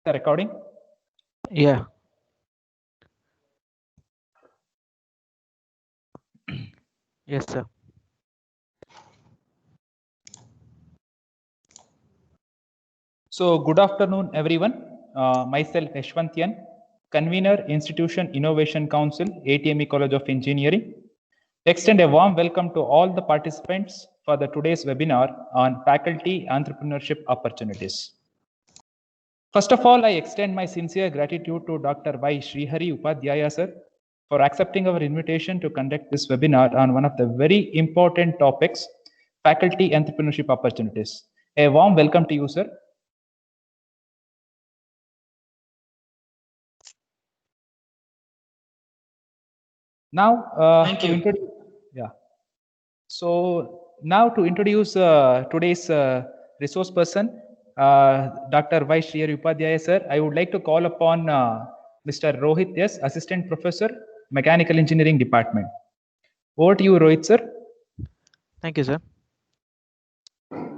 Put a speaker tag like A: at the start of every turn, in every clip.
A: The recording?
B: Yeah. Yes, sir.
A: So good afternoon, everyone. Myself, Yashwantyan, Convener, Institution Innovation Council, ATME College of Engineering. Extend a warm welcome to all the participants for the today's webinar on faculty entrepreneurship opportunities. First of all, I extend my sincere gratitude to Dr. Y. Srihari Upadhyaya sir for accepting our invitation to conduct this webinar on one of the very important topics, faculty entrepreneurship opportunities. A warm welcome to you, sir. Now,
C: Thank you.
A: Yeah. So now to introduce today's resource person, Dr. Y. Srihari Upadhyaya sir, I would like to call upon Mr. Rohit S., Assistant Professor, Mechanical Engineering Department. Over to you, Rohit sir.
B: Thank you, sir.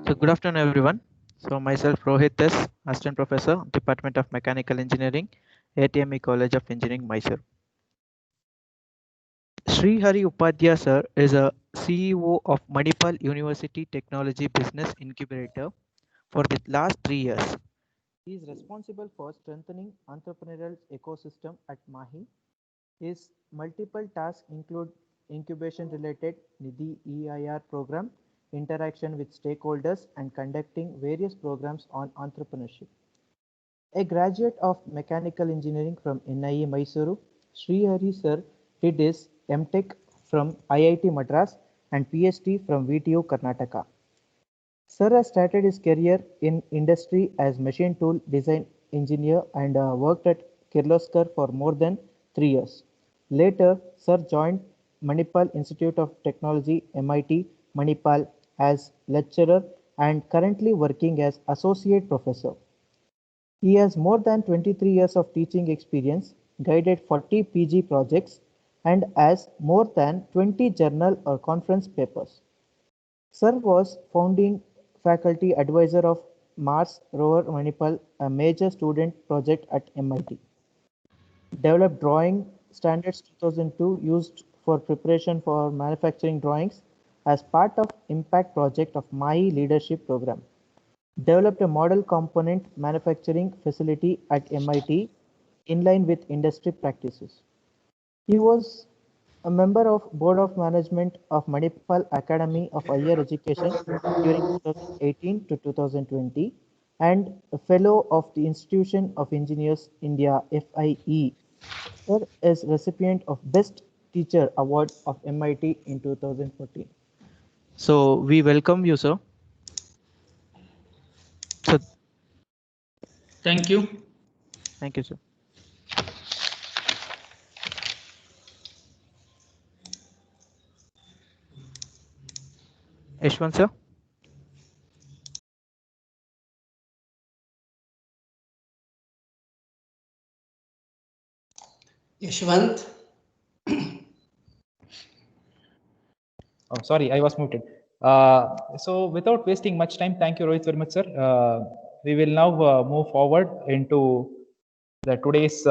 B: So good afternoon, everyone. So myself, Rohit S., Assistant Professor, Department of Mechanical Engineering, ATME College of Engineering, Mysore. Srihari Upadhyaya sir is a CEO of Manipal University Technology Business Incubator for the last 3 years. He is responsible for strengthening entrepreneurial ecosystem at MAHI. His multiple tasks include incubation-related Nidhi EIR program, interaction with stakeholders, and conducting various programs on entrepreneurship. A graduate of mechanical engineering from NIE Mysuru, Srihari sir did his MTech from IIT Madras and PhD from VTU Karnataka. Sir has started his career in industry as machine tool design engineer and worked at Kirloskar for more than 3 years. Later, Sir joined Manipal Institute of Technology, MIT, Manipal, as lecturer and currently working as associate professor. He has more than 23 years of teaching experience, guided 40 PG projects, and has more than 20 journal or conference papers. Sir was founding faculty advisor of Mars Rover Manipal, a major student project at MIT. Developed drawing standards 2002 used for preparation for manufacturing drawings as part of impact project of MAHI leadership program. Developed a model component manufacturing facility at MIT in line with industry practices. He was a member of Board of Management of Manipal Academy of Higher Education during 2018 to 2020 and a Fellow of the Institution of Engineers India FIE. Sir is recipient of Best Teacher Award of MIT in 2014. So we welcome you, sir. So,
C: Thank you.
B: thank you, sir. Yashwant, sir.
C: Yashwant.
A: Oh, sorry, I was muted. So without wasting much time, thank you, Rohit, very much, sir. We will now move forward into the today's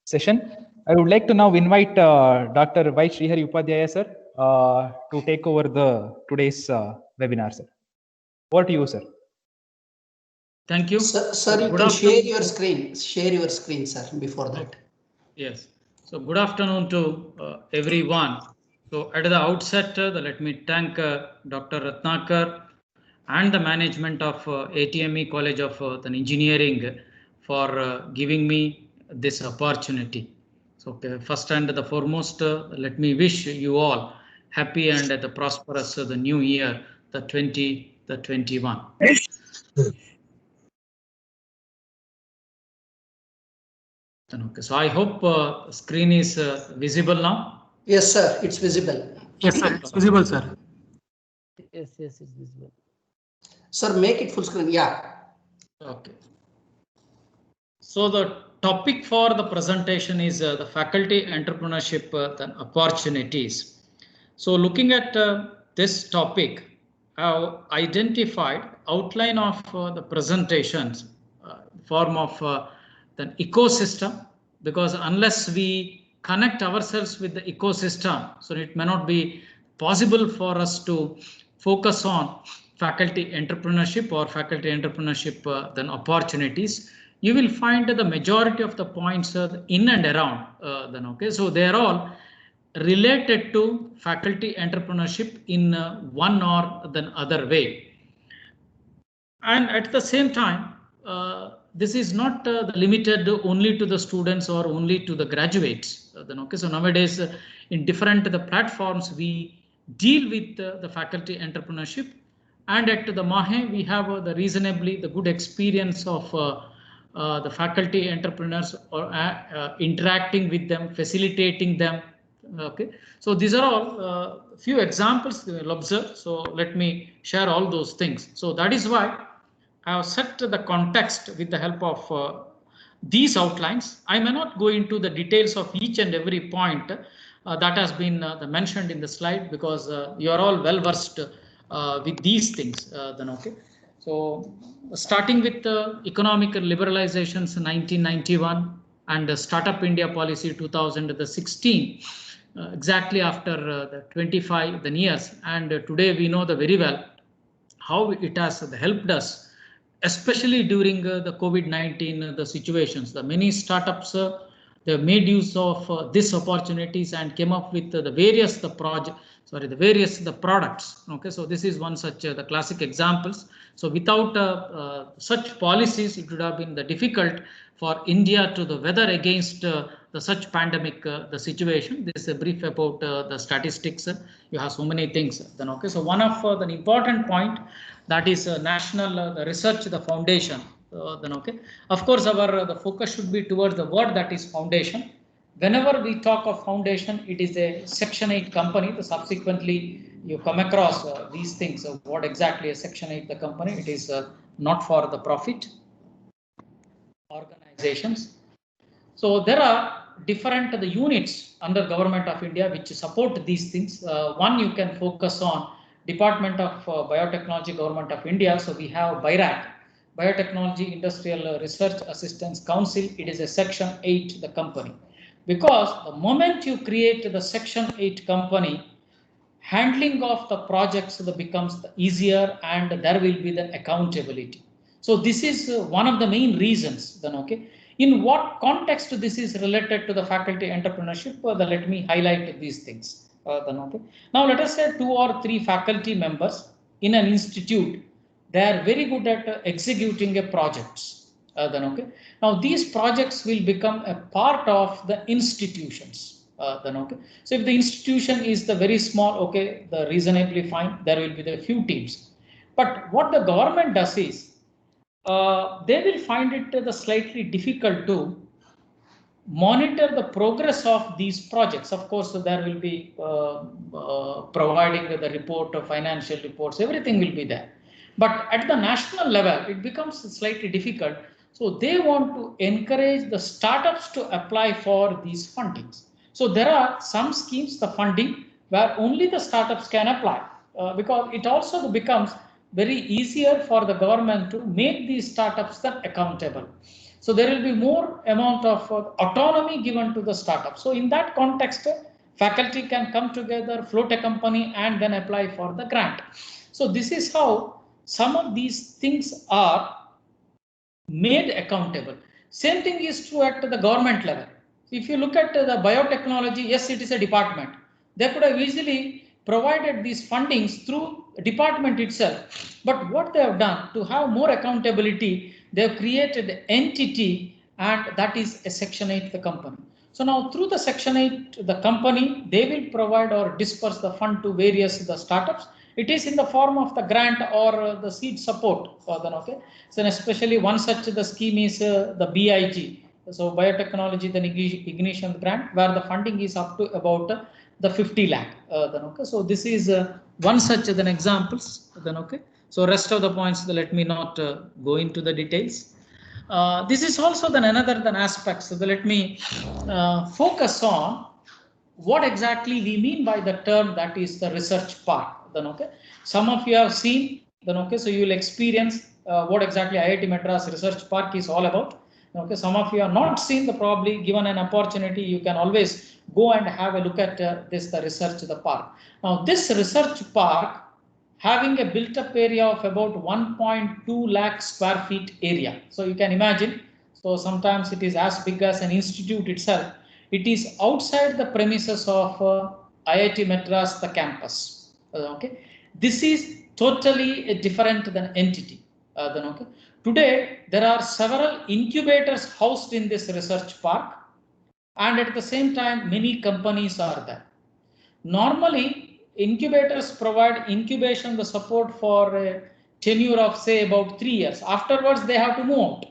A: session. I would like to now invite Dr. Y. Srihari Upadhyaya, sir, to take over the today's webinar, sir. Over to you, sir.
C: Thank you.
D: Sir, you can share your screen. Share your screen, sir, before that.
C: Yes. So good afternoon to everyone. So at the outset, let me thank Dr. Ratnakar and the management of ATME College of Engineering for giving me this opportunity. So first and the foremost, let me wish you all happy and the prosperous the new year, the 2021. Okay, so I hope screen is visible now.
D: Yes, sir, it's visible.
C: Yes, sir, it's visible, sir.
E: Yes, it's visible.
D: Sir, make it full screen. Yeah.
C: Okay. So the topic for the presentation is the faculty entrepreneurship opportunities. So looking at this topic, I have identified outline of the presentations form of the ecosystem, because unless we connect ourselves with the ecosystem, so it may not be possible for us to focus on faculty entrepreneurship or faculty entrepreneurship then opportunities. You will find the majority of the points in and around then, okay, so they are all related to faculty entrepreneurship in one or the other way. And at the same time, this is not limited only to the students or only to the graduates. Then, okay, so nowadays in different the platforms we deal with the faculty entrepreneurship, and at the MAHE we have the reasonably the good experience of the faculty entrepreneurs or interacting with them, facilitating them. Okay, so these are all few examples you will observe. So let me share all those things. So that is why I have set the context with the help of these outlines. I may not go into the details of each and every point that has been mentioned in the slide, because you are all well versed with these things. Then, okay. So starting with economic liberalizations in 1991 and Startup India policy 2016, exactly after the 25 years, and today we know the very well how it has helped us, especially during the COVID-19 the situations. The many startups they made use of these opportunities and came up with the various the products. Okay, so this is one such the classic examples. So without such policies, it would have been the difficult for India to the weather against the such pandemic the situation. This is a brief about the statistics. You have so many things. Then, okay, so one of the important point, that is national the research the foundation. Then, okay, of course our the focus should be towards the word that is foundation. Whenever we talk of foundation, it is a Section 8 company. The subsequently you come across these things. What exactly a Section 8 the company? It is not for the profit organizations. So there are different the units under Government of India which support these things. One you can focus on Department of Biotechnology, Government of India. So we have BIRAC, Biotechnology Industrial Research Assistance Council. It is a Section 8 the company, because the moment you create the Section 8 company, handling of the projects becomes easier and there will be the accountability. So this is one of the main reasons. Then, okay, in what context this is related to the faculty entrepreneurship? Let me highlight these things. Then, okay, now let us say 2 or 3 faculty members in an institute, they are very good at executing a projects. Then, okay, now these projects will become a part of the institutions. Then, okay, so if the institution is the very small, okay, the reasonably fine, there will be the few teams. But what the government does is they will find it the slightly difficult to monitor the progress of these projects. Of course, there will be providing the report of financial reports, everything will be there. But at the national level, it becomes slightly difficult. So they want to encourage the startups to apply for these fundings. So there are some schemes, the funding, where only the startups can apply, because it also becomes very easier for the government to make these startups then accountable. So there will be more amount of autonomy given to the startup. So in that context, faculty can come together, float a company, and then apply for the grant. So this is how some of these things are made accountable. Same thing is true at the government level. If you look at the biotechnology, yes, it is a department. They could have easily provided these fundings through department itself. But what they have done to have more accountability, they have created an entity, and that is a Section 8 the company. So now through the Section 8 the company, they will provide or disperse the fund to various the startups. It is in the form of the grant or the seed support. Then, okay, so especially one such the scheme is the BIG. So biotechnology, the ignition grant, where the funding is up to about the 50 lakh. Then, okay, so this is one such then examples. Then, okay, so rest of the points, let me not go into the details. This is also then another than aspect. So let me focus on what exactly we mean by the term that is the research part. Then, okay, some of you have seen. Then, okay, so you will experience what exactly IIT Madras Research Park is all about. Okay, some of you have not seen the, probably given an opportunity, you can always go and have a look at the research, the park. Now this research park having a built up area of about 1.2 lakh square feet area. So you can imagine, so sometimes it is as big as an institute itself. It is outside the premises of IIT Madras, the campus. Okay, this is totally a different than entity. Okay. Today, there are several incubators housed in this research park, and at the same time, many companies are there. Normally, incubators provide incubation, the support for a tenure of say about 3 years. Afterwards, they have to move out.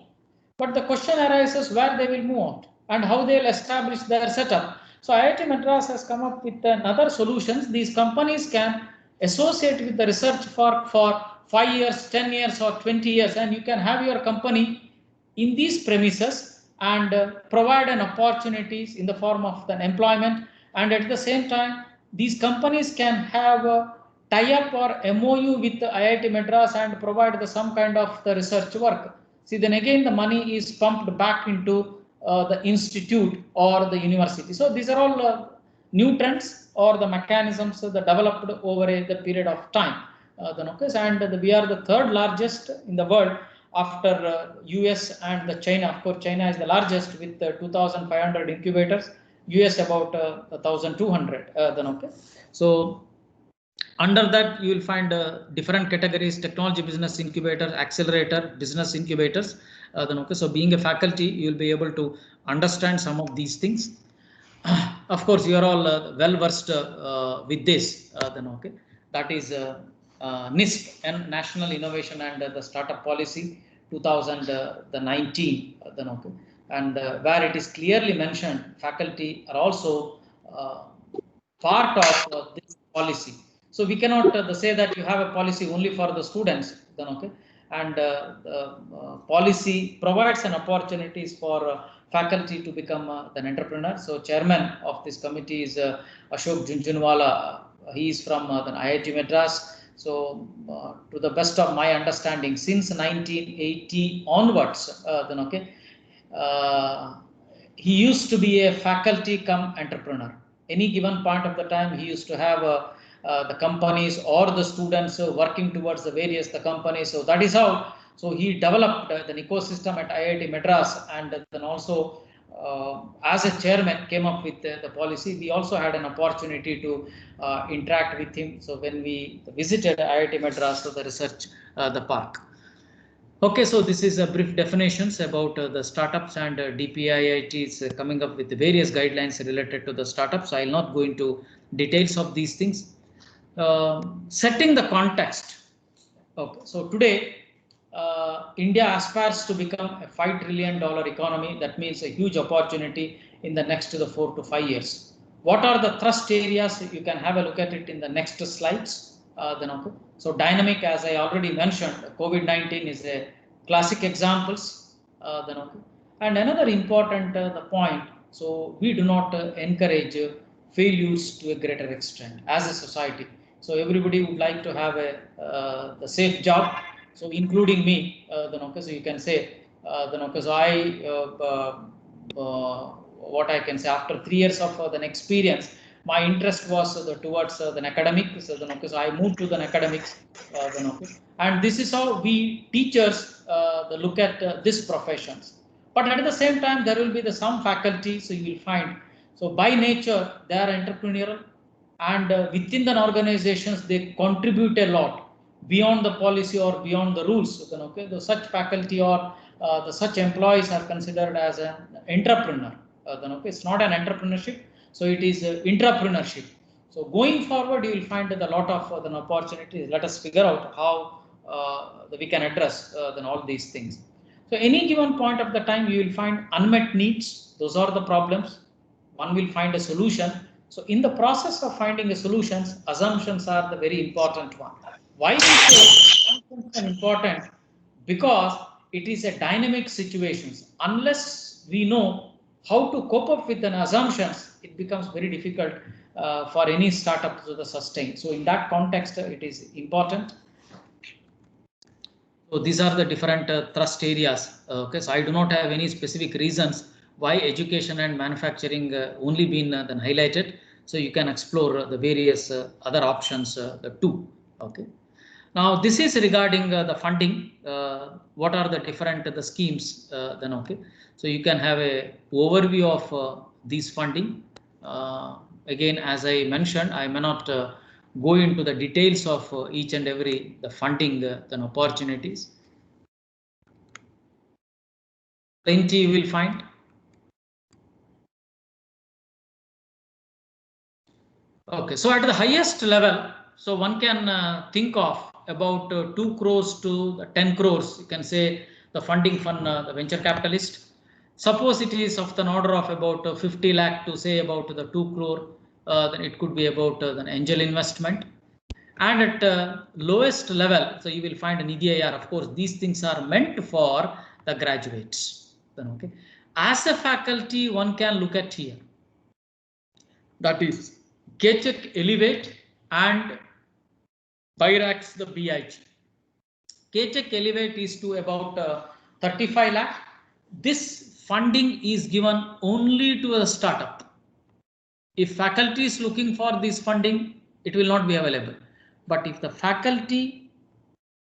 C: But the question arises where they will move out and how they will establish their setup. So IIT Madras has come up with another solutions. These companies can associate with the research park for 5 years, 10 years or 20 years, and you can have your company in these premises and provide an opportunities in the form of an employment, and at the same time these companies can have a tie-up or MOU with the IIT Madras and provide some kind of the research work. See, then again the money is pumped back into the institute or the university. So these are all new trends or the mechanisms that developed over the period of time. And we are the third largest in the world after US and the China. Of course, China is the largest with 2,500 incubators. US about 1,200. So under that you will find different categories: technology business incubator, accelerator, business incubators. So being a faculty, you will be able to understand some of these things. Of course, you are all well versed with this. That is NISP, and National Innovation and the Startup Policy 2019. And where it is clearly mentioned, faculty are also part of this policy. So we cannot say that you have a policy only for the students. And policy provides an opportunities for faculty to become an entrepreneur. So chairman of this committee is Ashok Junjunwala. He is from the IIT Madras. So to the best of my understanding, since 1980 onwards, he used to be a faculty come entrepreneur. Any given point of the time, he used to have the companies or the students working towards the various the companies. So that is how. So he developed the ecosystem at IIT Madras, and then also as a chairman came up with the policy. We also had an opportunity to interact with him. So when we visited IIT Madras, so the research the park. Okay, so this is a brief definitions about the startups, and DPIIT is coming up with the various guidelines related to the startups. I will not go into details of these things. Setting the context. Okay, so today India aspires to become a $5 trillion economy. That means a huge opportunity in the next 4 to 5 years. What are the thrust areas? You can have a look at it in the next slides. So dynamic, as I already mentioned, COVID-19 is a classic examples. And another important the point. So we do not encourage failures to a greater extent as a society. So everybody would like to have a the safe job. So including me, so you can say, because what I can say, after 3 years of an experience, my interest was towards the academic. So because I moved to the academics, and this is how we teachers look at these professions. But at the same time, there will be some faculty. So you will find, so by nature they are entrepreneurial, and within the organizations they contribute a lot beyond the policy or beyond the rules. The such faculty or the such employees are considered as an entrepreneur. It's not an entrepreneurship, so it is intrapreneurship. So going forward, you will find a lot of the opportunities. Let us figure out how we can address all these things. So any given point of the time, you will find unmet needs. Those are the problems. One will find a solution. So in the process of finding a solutions, assumptions are the very important one. Why we say assumptions are important? Because it is a dynamic situation. Unless we know how to cope up with an assumptions, it becomes very difficult for any startup to sustain. So in that context, it is important. So these are the different thrust areas. Okay, so I do not have any specific reasons why education and manufacturing only been then highlighted. So you can explore the various other options too. Okay. Now this is regarding the funding. What are the different the schemes? Then okay. So you can have a overview of these funding. Again, as I mentioned, I may not go into the details of each and every the funding then opportunities. Plenty you will find. Okay, so at the highest level, so one can think of about 2 crores to 10 crores. You can say the funding from the venture capitalist. Suppose it is of the order of about 50 lakh to say about the 2 crore, then it could be about an angel investment. And at lowest level, so you will find an EDIR. Of course, these things are meant for the graduates. Then okay, as a faculty, one can look at here. That is KCheck Elevate and BIRAX the BIG. KCheck Elevate is to about 35 lakh. This funding is given only to a startup. If faculty is looking for this funding, it will not be available. But if the faculty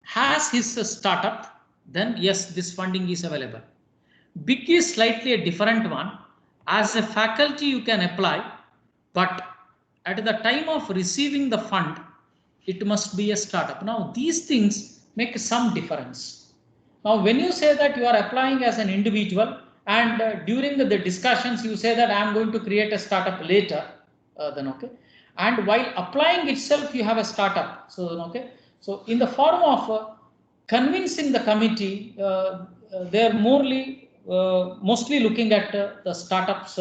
C: has his startup, then yes, this funding is available. BIG is slightly a different one. As a faculty, you can apply, but at the time of receiving the fund, it must be a startup. Now, these things make some difference. Now, when you say that you are applying as an individual and during the discussions, you say that I am going to create a startup later, then okay. And while applying itself, you have a startup. So, okay. So, in the form of convincing the committee, they are mostly looking at the startups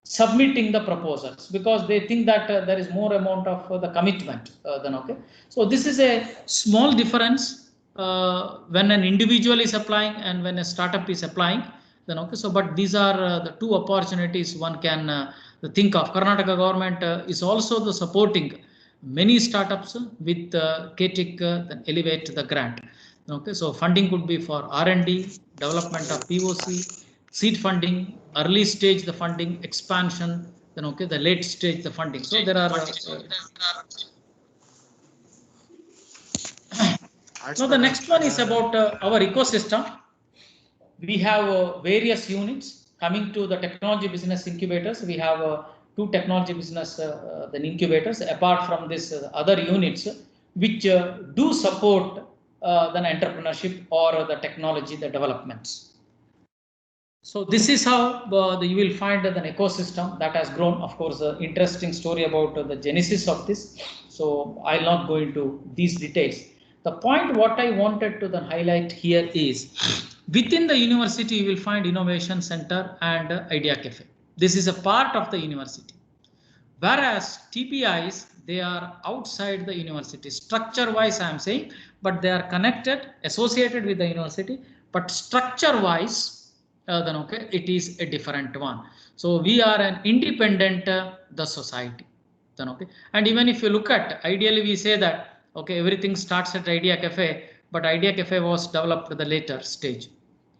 C: submitting the proposals because they think that there is more amount of the commitment than okay. So this is a small difference when an individual is applying and when a startup is applying, then okay. So but these are the two opportunities one can think of. Karnataka government is also the supporting many startups with KCheck then Elevate the grant. Okay, so funding could be for R&D, development of POC, seed funding, early stage the funding, expansion, then okay, the late stage the funding. So there are now the next one is about our ecosystem. We have various units coming to the technology business incubators. We have 2 technology business then incubators apart from this other units which do support the entrepreneurship or the technology, the developments. So this is how you will find an ecosystem that has grown. Of course, interesting story about the genesis of this. So I'll not go into these details. The point what I wanted to then highlight here is within the university, you will find Innovation Center and Idea Cafe. This is a part of the university. Whereas TPIs, they are outside the university. Structure wise, I am saying, but they are connected, associated with the university, but structure wise, then okay, it is a different one. So we are an independent the society, then okay. And even if you look at, ideally we say that okay, everything starts at Idea Cafe, but Idea Cafe was developed at the later stage.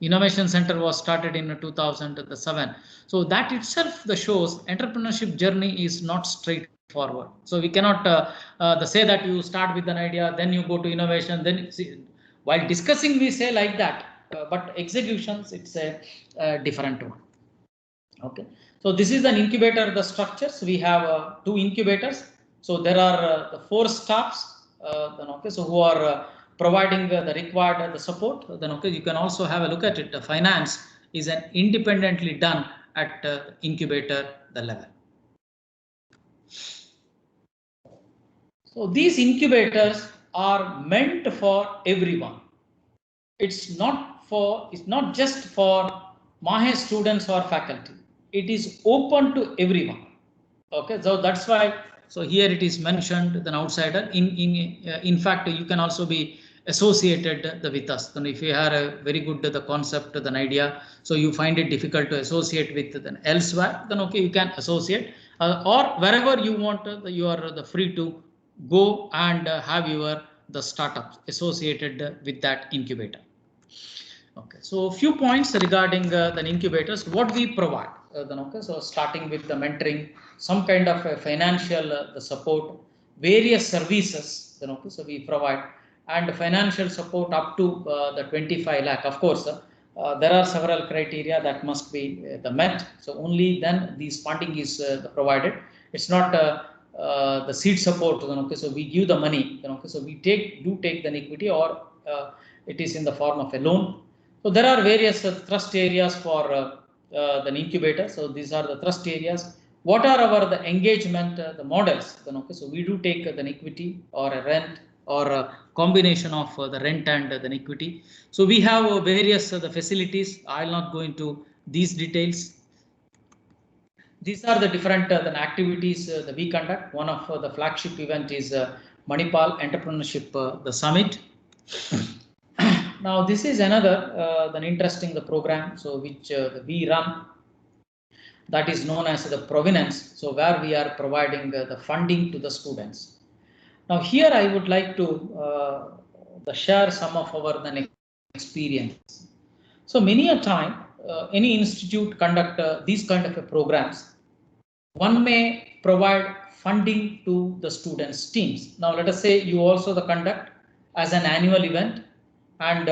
C: Innovation Center was started in 2007. So that itself the shows entrepreneurship journey is not straightforward. So we cannot say that you start with an idea, then you go to innovation, then see, while discussing we say like that. But executions, it's a different one. Okay, so this is an incubator, the structures. We have 2 incubators. So there are the 4 staffs, then okay, so who are providing the required the support. Then okay, you can also have a look at it. The finance is an independently done at incubator the level. So these incubators are meant for everyone. It's not just for MAHE students or faculty. It is open to everyone. Okay, so that's why. So here it is mentioned an outsider. In fact, you can also be associated with us. Then if you have a very good the concept, an idea, so you find it difficult to associate with then elsewhere, then okay, you can associate or wherever you want. You are free to go and have your the startups associated with that incubator. Okay, so a few points regarding the incubators, what we provide. Then okay, so starting with the mentoring, some kind of a financial the support, various services. Then okay, so we provide and financial support up to the 25 lakh. Of course, there are several criteria that must be the met. So only then these funding is provided. It's not the seed support. Then okay, so we give the money. Then okay, so we do take the equity, or it is in the form of a loan. So there are various thrust areas for the incubator. So these are the thrust areas. What are our the engagement the models? Then okay, so we do take an equity or a rent or a combination of the rent and the equity. So we have various the facilities. I'll not go into these details. These are the different activities that we conduct. One of the flagship event is Manipal Entrepreneurship the Summit. Now this is another an interesting the program, so which we run, that is known as the Provenance. So where we are providing the funding to the students. Now here I would like to share some of our experience. So many a time any institute conduct these kind of programs. One may provide funding to the students' teams. Now let us say you also the conduct as an annual event and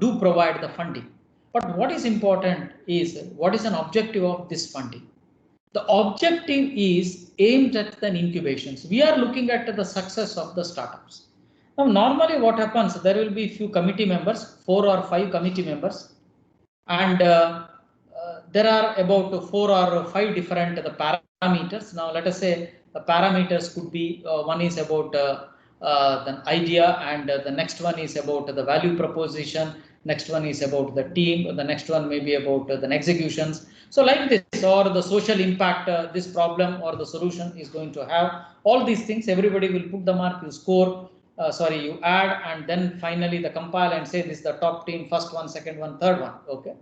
C: do provide the funding. But what is important is what is an objective of this funding? The objective is aimed at the incubations. We are looking at the success of the startups. Now normally what happens, there will be few committee members, 4 or 5 committee members, and there are about 4 or 5 different the parameters. Now let us say the parameters could be one is about the idea, and the next one is about the value proposition, next one is about the team, the next one may be about the executions. So like this, or the social impact this problem or the solution is going to have. All these things everybody will put the mark, you score, you add, and then finally the compile and say this is the top team, first one, second one, third one. Okay.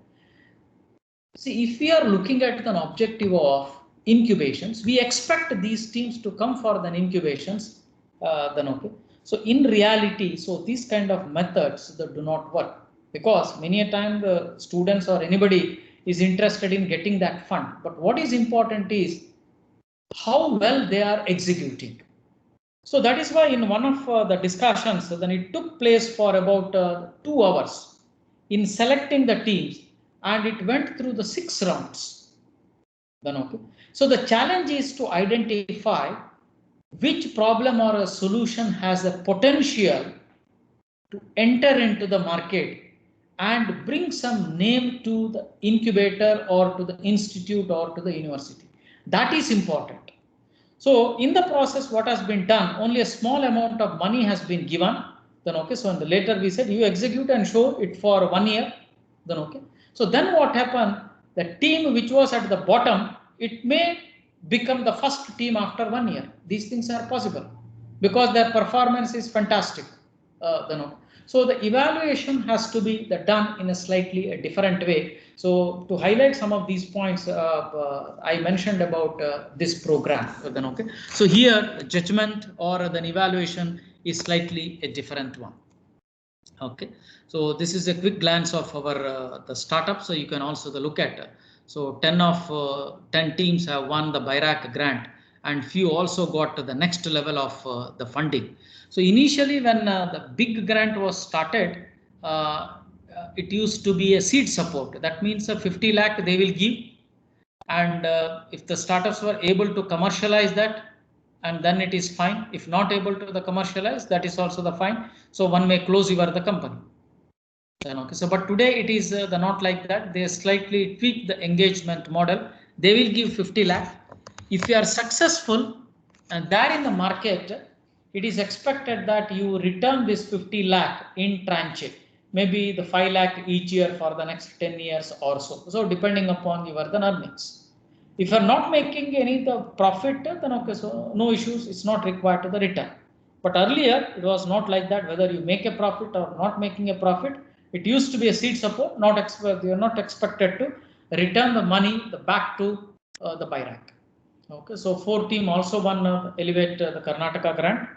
C: See, if we are looking at an objective of incubations, we expect these teams to come for the incubations. Then okay. So in reality, so these kind of methods that do not work, because many a time the students or anybody is interested in getting that fund. But what is important is how well they are executing. So that is why in one of the discussions, then it took place for about 2 hours in selecting the teams, and it went through the 6 rounds. Then okay. So the challenge is to identify which problem or a solution has the potential to enter into the market and bring some name to the incubator or to the institute or to the university. That is important. So in the process, what has been done, only a small amount of money has been given. Then okay, so in the later we said you execute and show it for 1 year. Then okay. So then what happened? The team which was at the bottom, it may become the first team after 1 year. These things are possible because their performance is fantastic. Then okay. So the evaluation has to be done in a slightly different way. So to highlight some of these points, I mentioned about this program. Then okay. So here judgment or the evaluation is slightly a different one. Okay. So this is a quick glance of our the startup. So you can also look at. So 10 teams have won the BIRAC grant, and few also got to the next level of the funding. So initially when the big grant was started, it used to be a seed support. That means 50 lakh they will give, and if the startups were able to commercialize that, and then it is fine. If not able to the commercialize, that is also the fine. So one may close your the company. Okay. So but today it is the not like that. They slightly tweak the engagement model. They will give 50 lakh. If you are successful and there in the market, it is expected that you return this 50 lakh in tranche, maybe the 5 lakh each year for the next 10 years or so. So depending upon your the earnings. If you are not making any the profit, then okay, so no issues. It's not required to the return. But earlier it was not like that. Whether you make a profit or not making a profit, it used to be a seed support. You are not expected to return the money back to the BIRAC. Okay, so 4 team also won Elevate the Karnataka grant.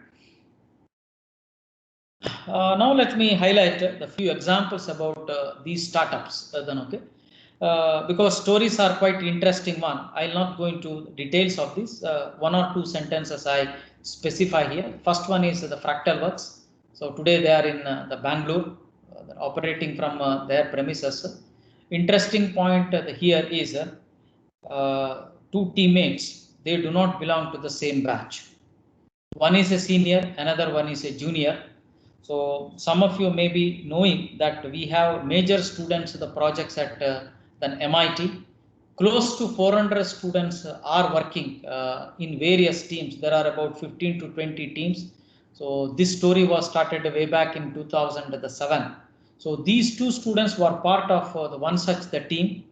C: Now let me highlight the few examples about these startups. Because stories are quite interesting one. I'll not go into details of this. One or two sentences I specify here. First one is the Fractal Works. So today they are in the Bangalore, operating from their premises. Interesting point here is two teammates. They do not belong to the same batch. One is a senior, another one is a junior. So some of you may be knowing that we have major students, the projects at the MIT. Close to 400 students are working in various teams. There are about 15 to 20 teams. So this story was started way back in 2007. So these two students were part of the one such the team.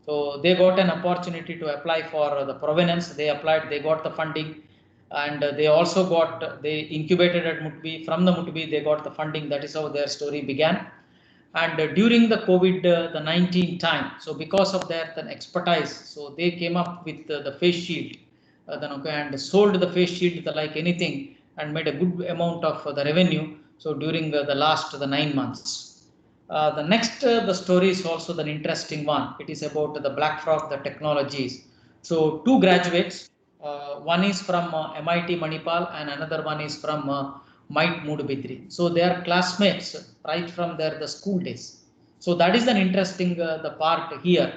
C: So they got an opportunity to apply for the provenance. They applied, they got the funding, and they also got, they incubated at Mutbi. From the Mutbi, they got the funding. That is how their story began. And during the COVID-19 time, so because of their expertise, so they came up with the face shield, and sold the face shield like anything, and made a good amount of the revenue. So during the last 9 months. The next the story is also an interesting one. It is about the Black Frog, the technologies. So two graduates, one is from MIT Manipal and another one is from MIT Mudbidri. So they are classmates right from the school days. So that is an interesting the part here.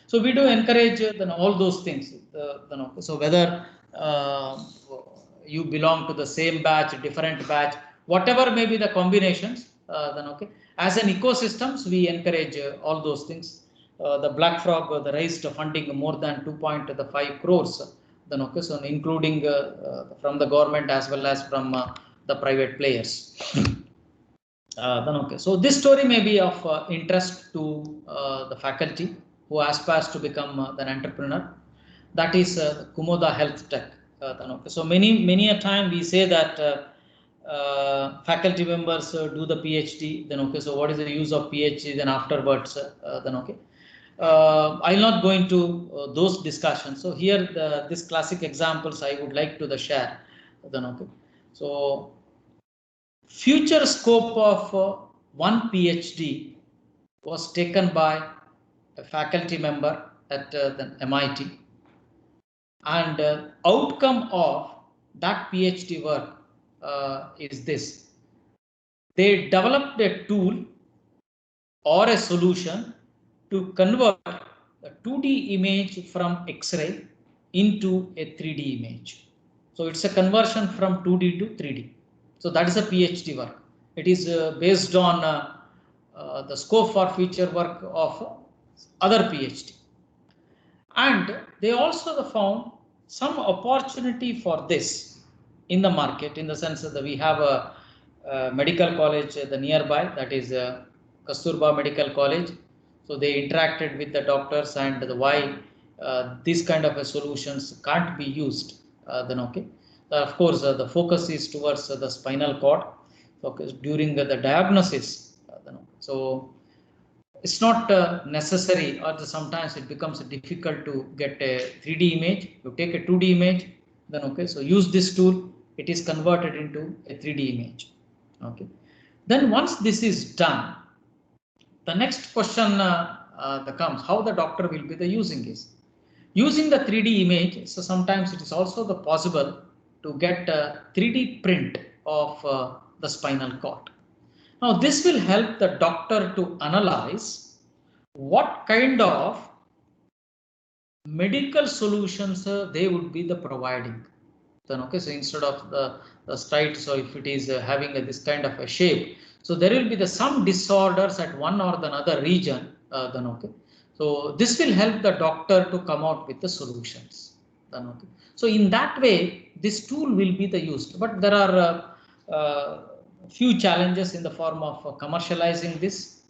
C: So we do encourage all those things. So whether you belong to the same batch, different batch, whatever may be the combinations, as an ecosystems, we encourage all those things. The Black Frog, the raised funding more than 2.5 crores. So including from the government as well as from the private players. So this story may be of interest to the faculty who aspires to become an entrepreneur. That is Kumoda Health Tech. So many a time we say that faculty members do the PhD. So what is the use of PhD then afterwards? I'll not go into those discussions. So here this classic examples I would like to share. So future scope of one PhD was taken by a faculty member at the MIT, and outcome of that PhD work is this. They developed a tool or a solution to convert a 2D image from X-ray into a 3D image. So it's a conversion from 2D to 3D. So that is a PhD work. It is based on the scope for future work of other PhD. And they also found some opportunity for this in the market, in the sense that we have a medical college the nearby, that is Kasturba Medical College. So they interacted with the doctors and why these kind of solutions can't be used. Of course, the focus is towards the spinal cord focus during the diagnosis. So it's not necessary, or sometimes it becomes difficult to get a 3D image. You take a 2D image, so use this tool. It is converted into a 3D image. Then once this is done, the next question comes, how the doctor will be using this. Using the 3D image, so sometimes it is also possible to get a 3D print of the spinal cord. Now this will help the doctor to analyze what kind of medical solutions they would be providing. So instead of the straight, so if it is having this kind of a shape, so there will be some disorders at one or the other region. So this will help the doctor to come out with the solutions. So in that way, this tool will be used. But there are few challenges in the form of commercializing this.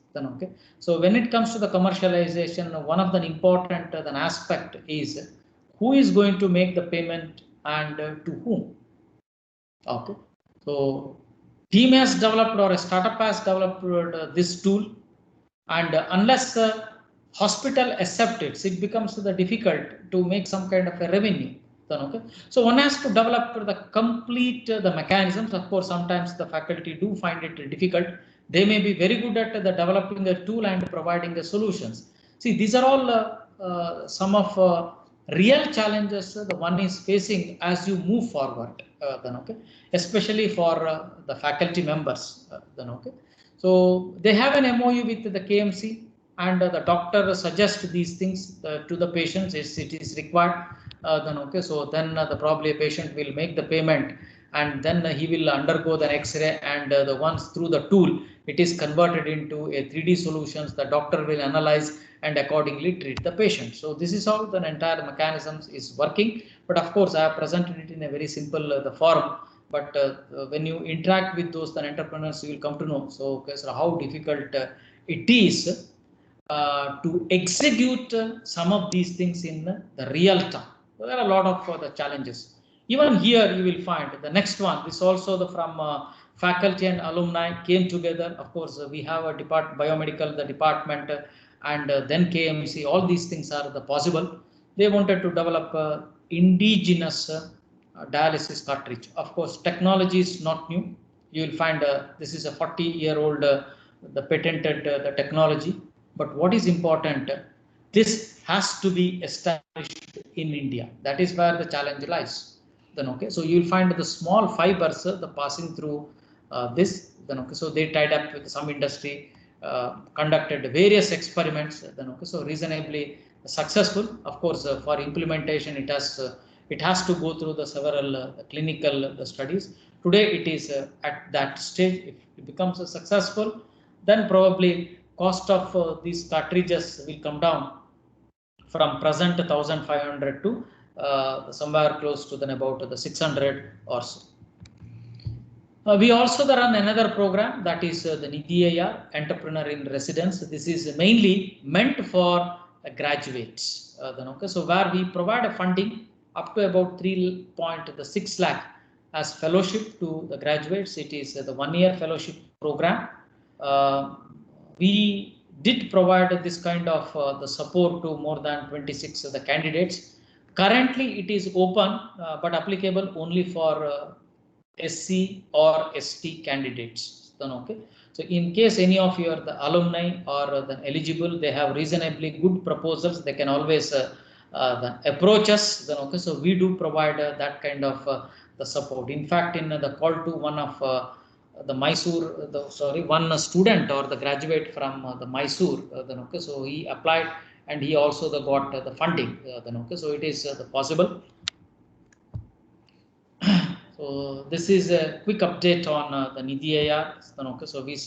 C: So when it comes to the commercialization, one of the important aspect is who is going to make the payment and to whom. So team has developed or a startup has developed this tool, and unless the hospital accepts it, it becomes difficult to make some kind of a revenue. Then okay. So one has to develop the complete the mechanisms. Of course, sometimes the faculty do find it difficult. They may be very good at the developing a tool and providing the solutions. See, these are all some of real challenges the one is facing as you move forward. Then okay, especially for the faculty members. Then okay. So they have an MOU with the KMC, and the doctor suggests these things to the patients if it is required. Then okay, so then the probably a patient will make the payment, and then he will undergo the X-ray, and the ones through the tool it is converted into a 3D solutions. The doctor will analyze and accordingly treat the patient. So this is how the entire mechanisms is working. But of course, I have presented it in a very simple the form. But when you interact with those entrepreneurs, you will come to know. So, okay, so how difficult it is to execute some of these things in the real time. So there are a lot of the challenges. Even here you will find the next one. This also from faculty and alumni came together. Of course, we have a biomedical the department and then KMC. All these things are the possible. They wanted to develop indigenous dialysis cartridge. Of course, technology is not new. You will find this is a 40-year-old the patented the technology. But what is important, this has to be established in India. That is where the challenge lies. Then okay, so you will find the small fibers the passing through this. Then okay, so they tied up with some industry, conducted various experiments. Then okay, so reasonably successful. Of course, for implementation, it has to go through the several clinical studies. Today, it is at that stage. If it becomes successful, then probably cost of these cartridges will come down from present 1,500 to somewhere close to then about the 600 or so. We also run another program that is the Nidhi AR, Entrepreneur in Residence. This is mainly meant for graduates. Then okay, so where we provide a funding up to about 3.6 lakh as fellowship to the graduates. It is the 1-year fellowship program. We did provide this kind of the support to more than 26 of the candidates. Currently, it is open but applicable only for SC or ST candidates. Then okay. So in case any of your the alumni or the eligible, they have reasonably good proposals, they can always approach us. Then okay. So we do provide that kind of the support. In fact, in the call to one of the Mysore, one student or the graduate from the Mysore, then okay, so he applied and he also got the funding. Then okay, so it is possible. So this is a quick update on the Nidhi AR. Then okay, so we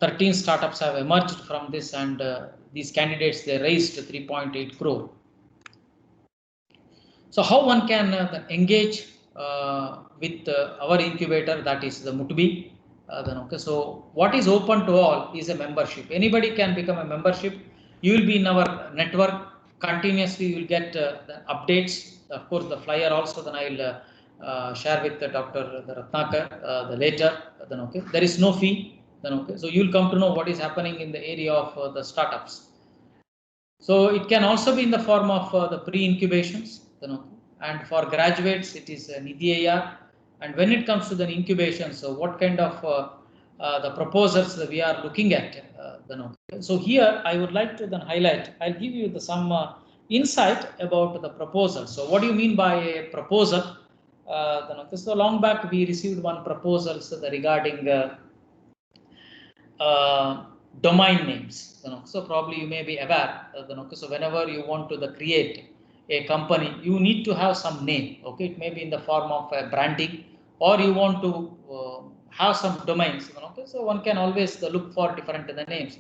C: 13 startups have emerged from this, and these candidates they raised 3.8 crore. So how one can engage with our incubator, that is the Mutbi. Then okay, so what is open to all is a membership. Anybody can become a membership. You will be in our network continuously. You will get the updates. Of course, the flyer also. Then I will share with Dr. Ratnakar the later. Then okay, there is no fee. Then okay, so you will come to know what is happening in the area of the startups. So it can also be in the form of the pre-incubations. Then okay, and for graduates, it is Nidhi AR. And when it comes to the incubation, so what kind of the proposals that we are looking at, then okay. So here I would like to then highlight. I'll give you some insight about the proposal. So what do you mean by a proposal? Then okay. So long back we received one proposal regarding domain names. So probably you may be aware. So whenever you want to create a company, you need to have some name. Okay, it may be in the form of branding, or you want to have some domains. Okay, so one can always look for different names.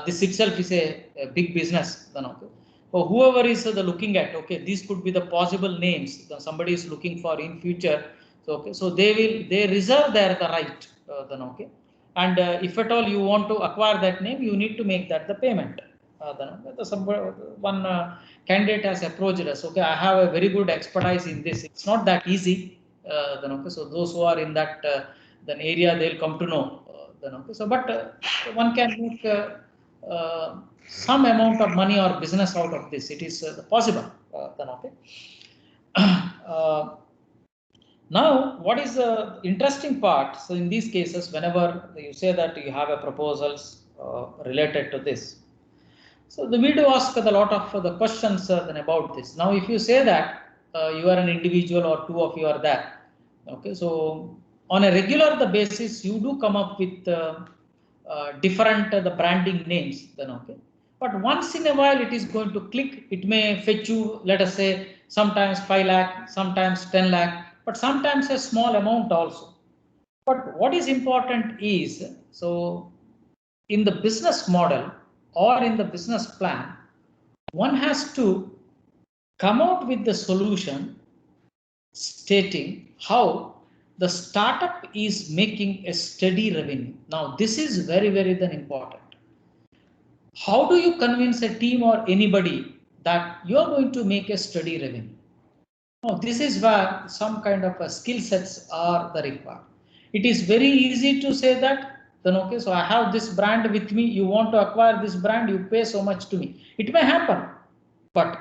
C: This itself is a big business. Then okay, so whoever is looking at, okay, these could be the possible names that somebody is looking for in future. So okay, so they reserve the right. Then okay, and if at all you want to acquire that name, you need to make that the payment. One candidate has approached us. Okay, I have a very good expertise in this. It's not that easy. Then okay, so those who are in that then area, they'll come to know. Then okay, so but one can make some amount of money or business out of this. It is possible. Then okay. Now, what is the interesting part? So in these cases, whenever you say that you have a proposals related to this, so we do ask a lot of the questions then about this. Now, if you say that you are an individual or two of you are there, okay, so on a regular the basis you do come up with different the branding names then, okay, but once in a while it is going to click. It may fetch you, let us say, sometimes 5 lakh, sometimes 10 lakh, but sometimes a small amount also. But what is important is, so in the business model or in the business plan, one has to come out with the solution stating how the startup is making a steady revenue. Now, this is very, very then important. How do you convince a team or anybody that you are going to make a steady revenue? Now, this is where some kind of a skill sets are the required. It is very easy to say that, then okay, so I have this brand with me, you want to acquire this brand, you pay so much to me. It may happen, but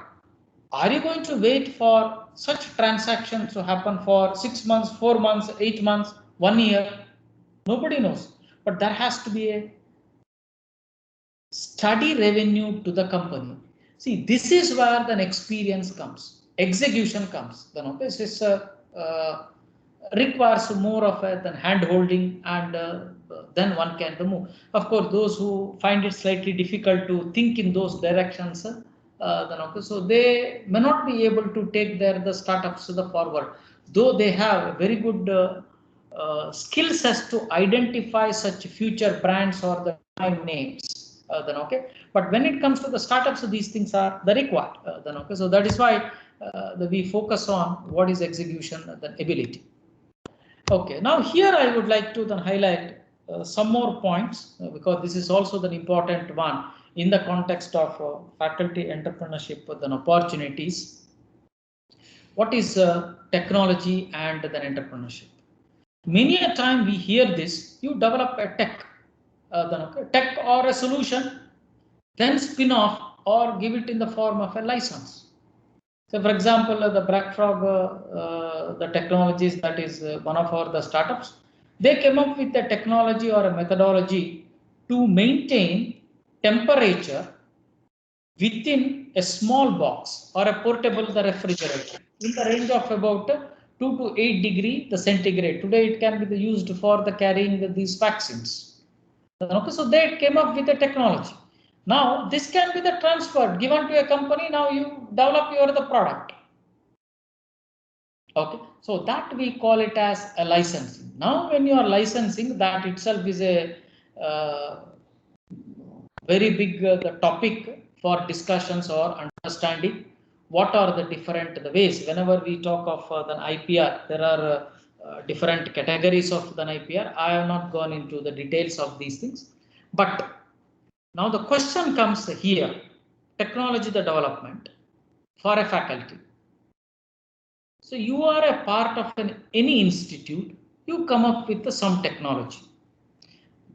C: are you going to wait for such transactions to happen for 6 months, 4 months, 8 months, 1 year? Nobody knows, but there has to be a steady revenue to the company. See, this is where the experience comes, execution comes. Then okay, this requires more of a than hand holding, and then one can move. Of course, those who find it slightly difficult to think in those directions, then okay, so they may not be able to take the startups to the forward, though they have very good skill sets to identify such future brands or the names. Then okay, but when it comes to the startups, so these things are the required. Then okay, so that is why we focus on what is execution, the ability. Okay, now here I would like to then highlight some more points because this is also the important one in the context of faculty entrepreneurship then opportunities. What is technology and then entrepreneurship? Many a time we hear this, you develop a tech, then okay, tech or a solution, then spin off or give it in the form of a license. So for example, the BlackFrog, the technologies, that is one of our the startups, they came up with a technology or a methodology to maintain temperature within a small box or a portable the refrigerator in the range of about 2 to 8 degree the centigrade. Today it can be used for the carrying these vaccines. Okay, so they came up with a technology. Now this can be the transferred, given to a company. Now you develop your the product. Okay, so that we call it as a licensing. Now when you are licensing, that itself is a very big the topic for discussions or understanding what are the different the ways. Whenever we talk of the IPR, there are different categories of the IPR. I have not gone into the details of these things, but now the question comes here: technology the development for a faculty. So you are a part of any institute, you come up with some technology.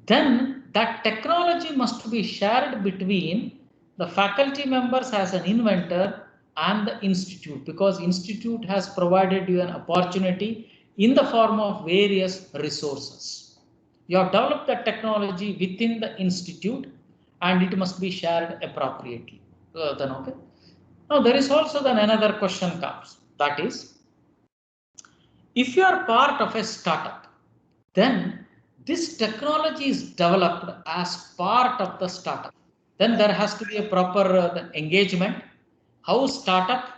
C: Then that technology must be shared between the faculty members as an inventor and the institute, because institute has provided you an opportunity in the form of various resources. You have developed the technology within the institute and it must be shared appropriately. Then okay. Now there is also then another question comes, that is, if you are part of a startup, then this technology is developed as part of the startup. Then there has to be a proper engagement, how startup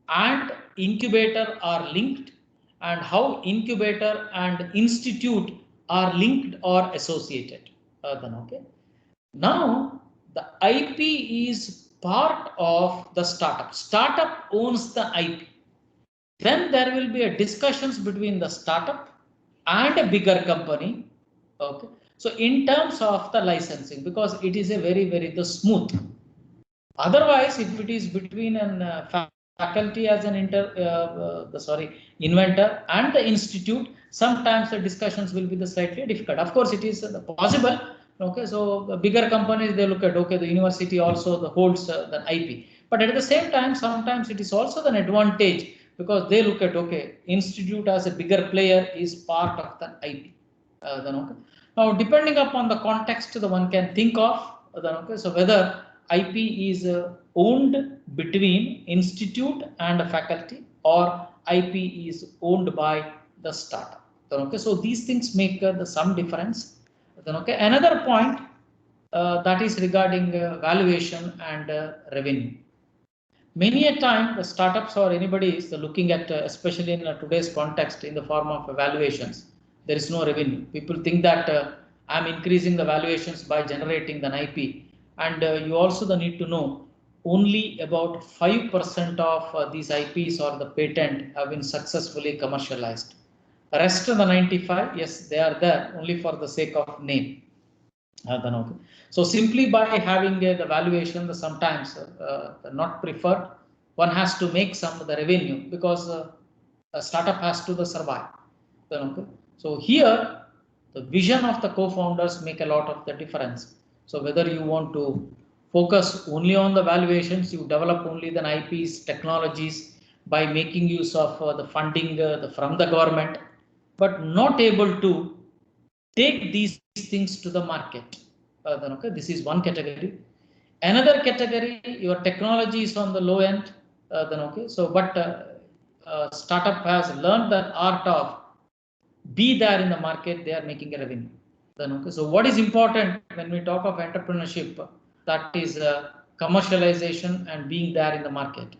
C: and incubator are linked and how incubator and institute are linked or associated. Then okay. Now the IP is part of the startup. Startup owns the IP. Then there will be a discussions between the startup and a bigger company. Okay, so in terms of the licensing, because it is a very, very smooth. Otherwise, if it is between an faculty as an inventor and the institute, sometimes the discussions will be the slightly difficult. Of course, it is possible. Okay, so the bigger companies, they look at, okay, the university also holds the IP, but at the same time, sometimes it is also an advantage, because they look at, okay, institute as a bigger player is part of the IP. Then okay. Now, depending upon the context, the one can think of then okay. So whether IP is owned between institute and faculty, or IP is owned by the startup. Then okay. So these things make some difference. Then okay. Another point that is regarding valuation and revenue. Many a time the startups or anybody is looking at, especially in today's context, in the form of valuations, there is no revenue. People think that I'm increasing the valuations by generating an IP, and you also need to know only about 5% of these IPs or the patent have been successfully commercialized. The rest of the 95, yes, they are there only for the sake of name. Then okay. So simply by having the valuation, sometimes not preferred. One has to make some of the revenue, because a startup has to survive. Then okay. So here the vision of the co-founders make a lot of the difference. So whether you want to focus only on the valuations, you develop only the IPs, technologies by making use of the funding from the government, but not able to take these things to the market. Then okay, this is one category. Another category, your technology is on the low end. Then okay, so but startup has learned the art of be there in the market. They are making a revenue. Then okay, so what is important when we talk of entrepreneurship? That is commercialization and being there in the market.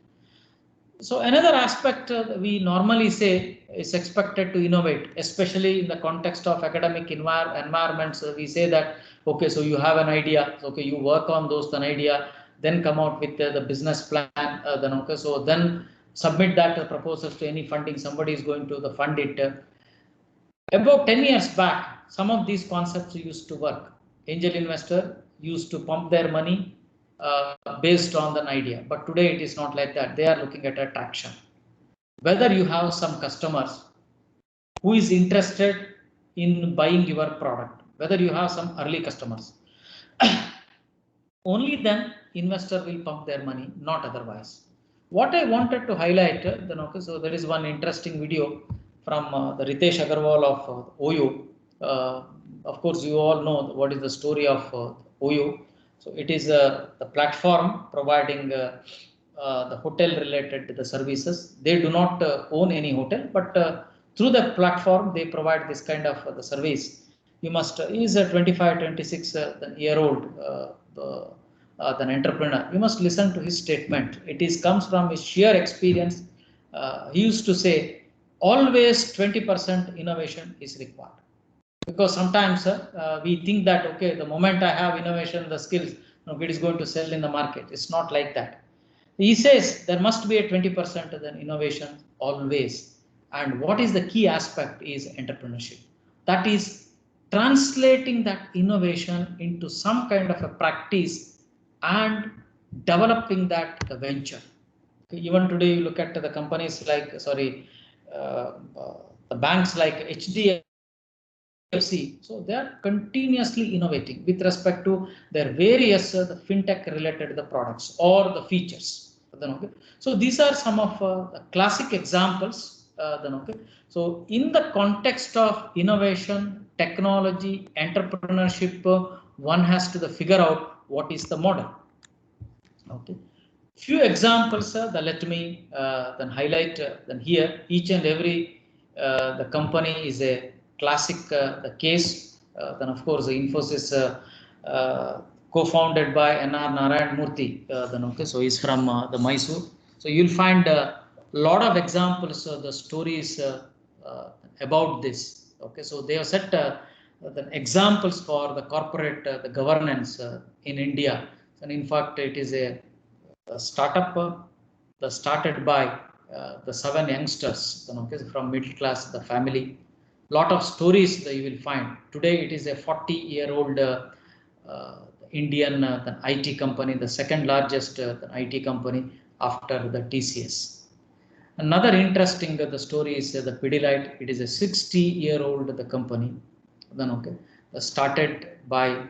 C: So another aspect we normally say is expected to innovate, especially in the context of academic environments. We say that, okay, so you have an idea, okay, you work on those an idea, then come out with the business plan. Then okay, so then submit that proposals to any funding. Somebody is going to fund it. About 10 years back, some of these concepts used to work. Angel investor used to pump their money based on an idea, but today it is not like that. They are looking at attraction. Whether you have some customers who is interested in buying your product, whether you have some early customers, only then investor will pump their money, not otherwise. What I wanted to highlight, then okay, so there is one interesting video from the Ritesh Agarwal of OYO. Of course, you all know what is the story of OYO. So it is the platform providing the hotel related the services. They do not own any hotel, but through the platform they provide this kind of the service. You must is a 25, 26 year old an entrepreneur. You must listen to his statement. It is comes from his sheer experience. He used to say, always 20% innovation is required. Because sometimes we think that, okay, the moment I have innovation, the skills, it is going to sell in the market. It's not like that. He says there must be a 20% of the innovation always. And what is the key aspect is entrepreneurship. That is translating that innovation into some kind of a practice and developing that venture. Even today, you look at the companies like, the banks like HDFC. So they are continuously innovating with respect to their various fintech related the products or the features. Okay. So these are some of the classic examples. Okay. So in the context of innovation, technology, entrepreneurship, one has to figure out what is the model. Okay. Few examples. Let me then highlight then here. Each and every the company is a classic the case. Then of course the Infosys co-founded by N.R. Narayan Murthy. Then okay, so he's from the Mysore. So you'll find a lot of examples, the stories about this. Okay, so they have set the examples for the corporate the governance in India, and in fact it is a startup started by the 7 youngsters, okay, from middle class the family. Lot of stories that you will find. Today it is a 40-year-old Indian IT company, the second largest IT company after the TCS. Another interesting the story is the Pidilite. It is a 60-year-old the company. Then okay, started by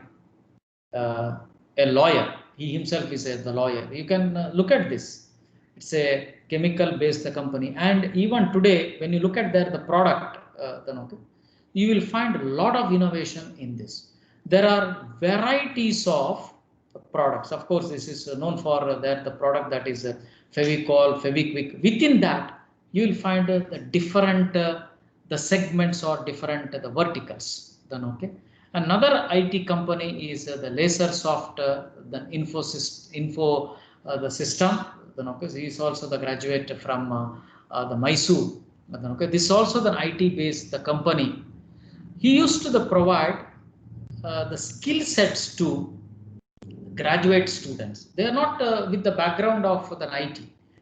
C: a lawyer. He himself is the lawyer. You can look at this. It's a chemical based company. And even today, when you look at the product, then okay, you will find a lot of innovation in this. There are varieties of products. Of course, this is known for the product that is Fevicol, Fevikwik. Within that, you will find the different the segments or different the verticals. Then okay. Another IT company is the LaserSoft, the Info the system. Then okay, he is also the graduate from the Mysore. Then okay, this is also the IT based the company. He used to provide the skill sets to graduate students. They are not with the background of the IT.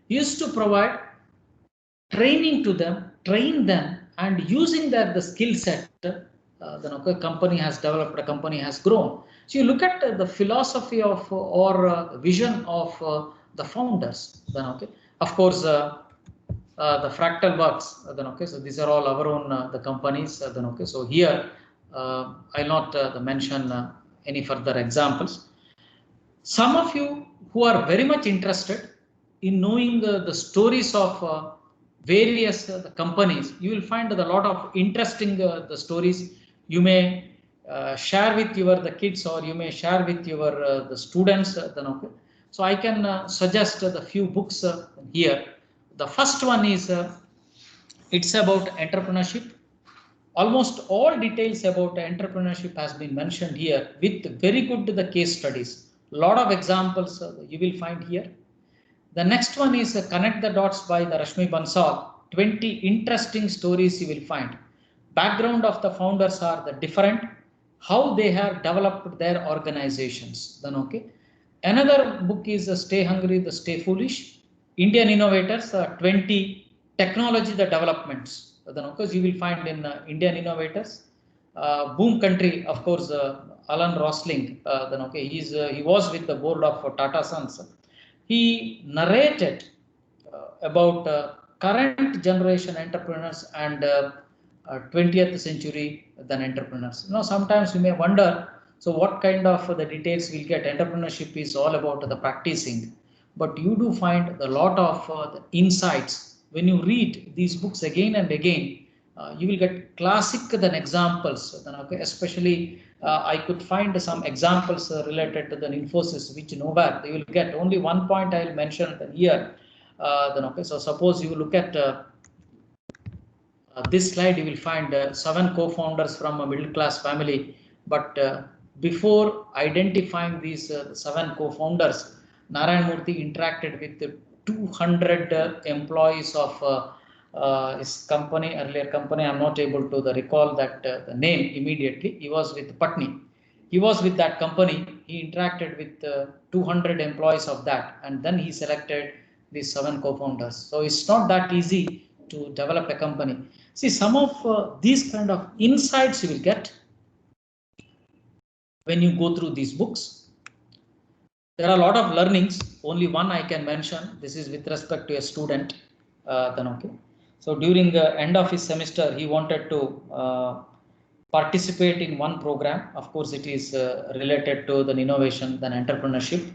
C: He used to provide training to them, train them, and using that the skill set, the company has developed, a company has grown. So you look at the philosophy of or vision of the founders. Then okay, of course, the Fractal Works. Then okay, so these are all our own the companies. Then okay, so here I'll not mention any further examples. Some of you who are very much interested in knowing the stories of various companies, you will find a lot of interesting the stories. You may share with your the kids, or you may share with your the students. Then okay, so I can suggest the few books here. The first one is it's about entrepreneurship. Almost all details about entrepreneurship has been mentioned here with very good the case studies. Lot of examples you will find here. The next one is Connect the Dots by the Rashmi Bansal. 20 interesting stories you will find. Background of the founders are the different, how they have developed their organizations. Then okay. Another book is Stay Hungry, the Stay Foolish. Indian Innovators, 20 technology the developments. Then of course you will find in Indian Innovators. Boom Country, of course, Alan Rosling. Then okay, he was with the board of Tata Sons. He narrated about current generation entrepreneurs and 20th century then entrepreneurs. You know, sometimes you may wonder, so what kind of the details we'll get? Entrepreneurship is all about the practicing, but you do find a lot of the insights when you read these books again and again. You will get classic then examples. Then okay, especially I could find some examples related to the Infosys, which nowhere you will get. Only one point I will mention here. Then okay, so suppose you look at this slide, you will find 7 co-founders from a middle class family. But before identifying these 7 co-founders, Narayan Murthy interacted with 200 employees of his company, earlier company. I'm not able to recall that the name immediately. He was with Patni. He was with that company. He interacted with 200 employees of that, and then he selected these 7 co-founders. So it's not that easy to develop a company. See, some of these kind of insights you will get when you go through these books. There are a lot of learnings. Only one I can mention. This is with respect to a student. Then okay. So during the end of his semester, he wanted to participate in one program. Of course, it is related to the innovation, then entrepreneurship.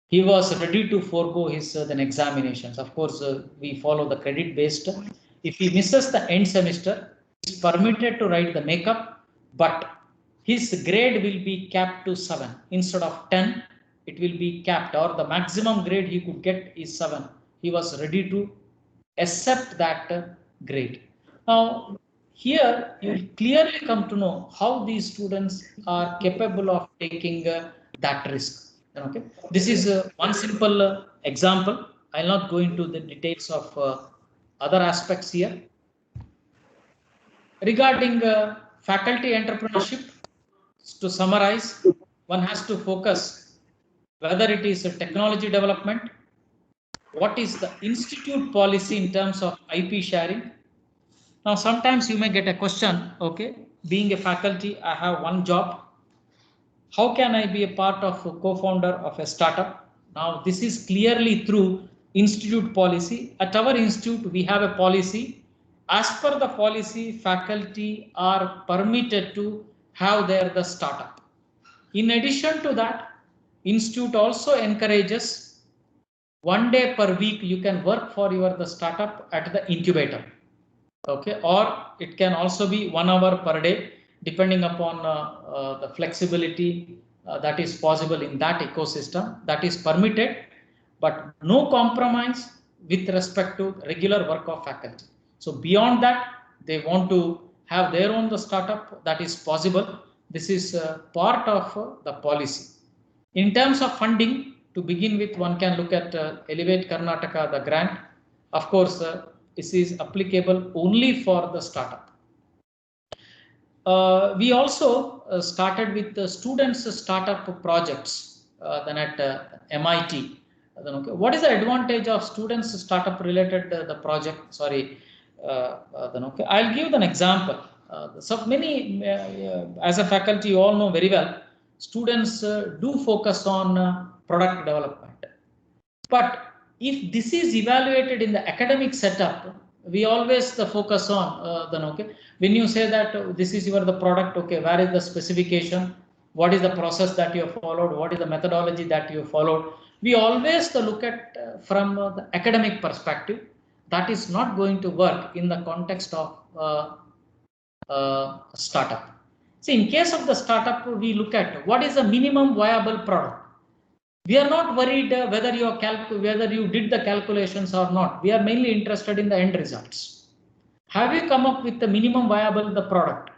C: He was ready to forego his then examinations. Of course, we follow the credit based. If he misses the end semester, he is permitted to write the makeup, but his grade will be capped to 7 instead of 10. It will be capped, or the maximum grade he could get is 7. He was ready to accept that grade. Now, here you will clearly come to know how these students are capable of taking that risk. Okay, this is one simple example. I'll not go into the details of other aspects here. Regarding faculty entrepreneurship, to summarize, one has to focus whether it is a technology development, what is the institute policy in terms of IP sharing. Now, sometimes you may get a question, okay, being a faculty, I have one job. How can I be a part of a co-founder of a startup? Now, this is clearly through institute policy. At our institute, we have a policy. As per the policy, faculty are permitted to have the startup. In addition to that, institute also encourages 1 day per week you can work for the startup at the incubator. Okay, or it can also be 1 hour per day, depending upon the flexibility that is possible in that ecosystem. That is permitted, but no compromise with respect to regular work of faculty. So beyond that, they want to have their own the startup, that is possible. This is part of the policy. In terms of funding, to begin with, one can look at Elevate Karnataka, the grant. Of course, this is applicable only for the startup. We also started with the students' startup projects then at MIT. Then, okay, what is the advantage of students' startup related the project? Sorry, then okay, I'll give an example. So many, as a faculty, you all know very well, students do focus on product development. But if this is evaluated in the academic setup, we always the focus on then okay. When you say that this is the product, okay, where is the specification? What is the process that you have followed? What is the methodology that you followed? We always look at from the academic perspective. That is not going to work in the context of startup. See, in case of the startup, we look at what is the minimum viable product. We are not worried whether you did the calculations or not. We are mainly interested in the end results. Have you come up with the minimum viable the product?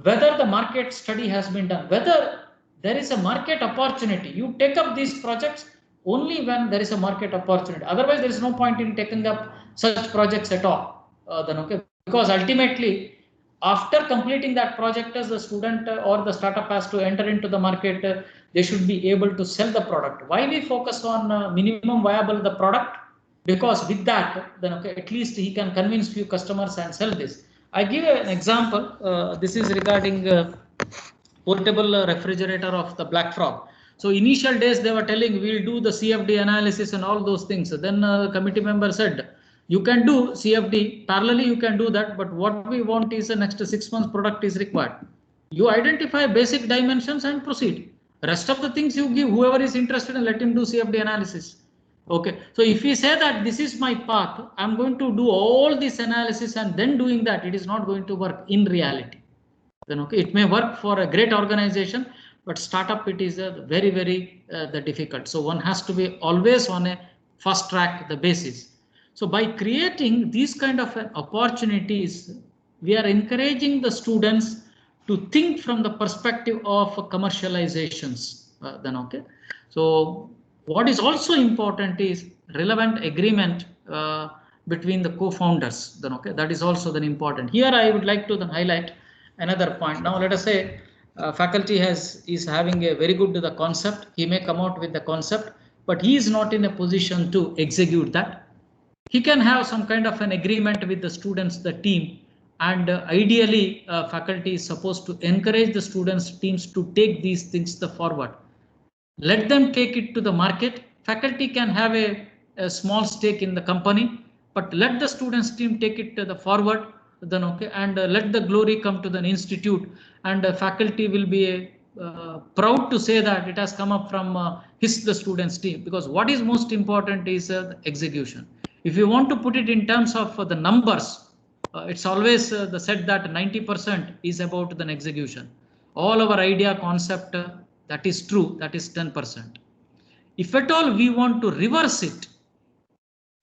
C: Whether the market study has been done, whether there is a market opportunity. You take up these projects only when there is a market opportunity. Otherwise, there is no point in taking up such projects at all. Then okay, because ultimately, after completing that project, as the student or the startup has to enter into the market, they should be able to sell the product. Why we focus on minimum viable the product? Because with that, then okay, at least he can convince few customers and sell this. I give an example. This is regarding portable refrigerator of the Black Frog. So initial days they were telling we'll do the CFD analysis and all those things. Then committee member said, you can do CFD, parallelly you can do that, but what we want is the next 6 months product is required. You identify basic dimensions and proceed. Rest of the things you give whoever is interested and let him do CFD analysis. Okay, so if we say that this is my path, I'm going to do all this analysis and then doing that, it is not going to work in reality. Then okay, it may work for a great organization, but startup it is very the difficult. So one has to be always on a fast track the basis. So by creating these kind of opportunities, we are encouraging the students to think from the perspective of commercializations. Then okay, so what is also important is relevant agreement between the co-founders. Then okay, that is also then important. Here I would like to then highlight another point. Now let us say faculty is having a very good the concept. He may come out with the concept, but he is not in a position to execute that. He can have some kind of an agreement with the students, the team, and ideally faculty is supposed to encourage the students teams to take these things forward. Let them take it to the market. Faculty can have a small stake in the company, but let the students team take it to the forward. Then okay, and let the glory come to the institute, and faculty will be proud to say that it has come up from the students team, because what is most important is the execution. If you want to put it in terms of the numbers, it's always the said that 90% is about the execution. All our idea concept that is true, that is 10%. If at all we want to reverse it,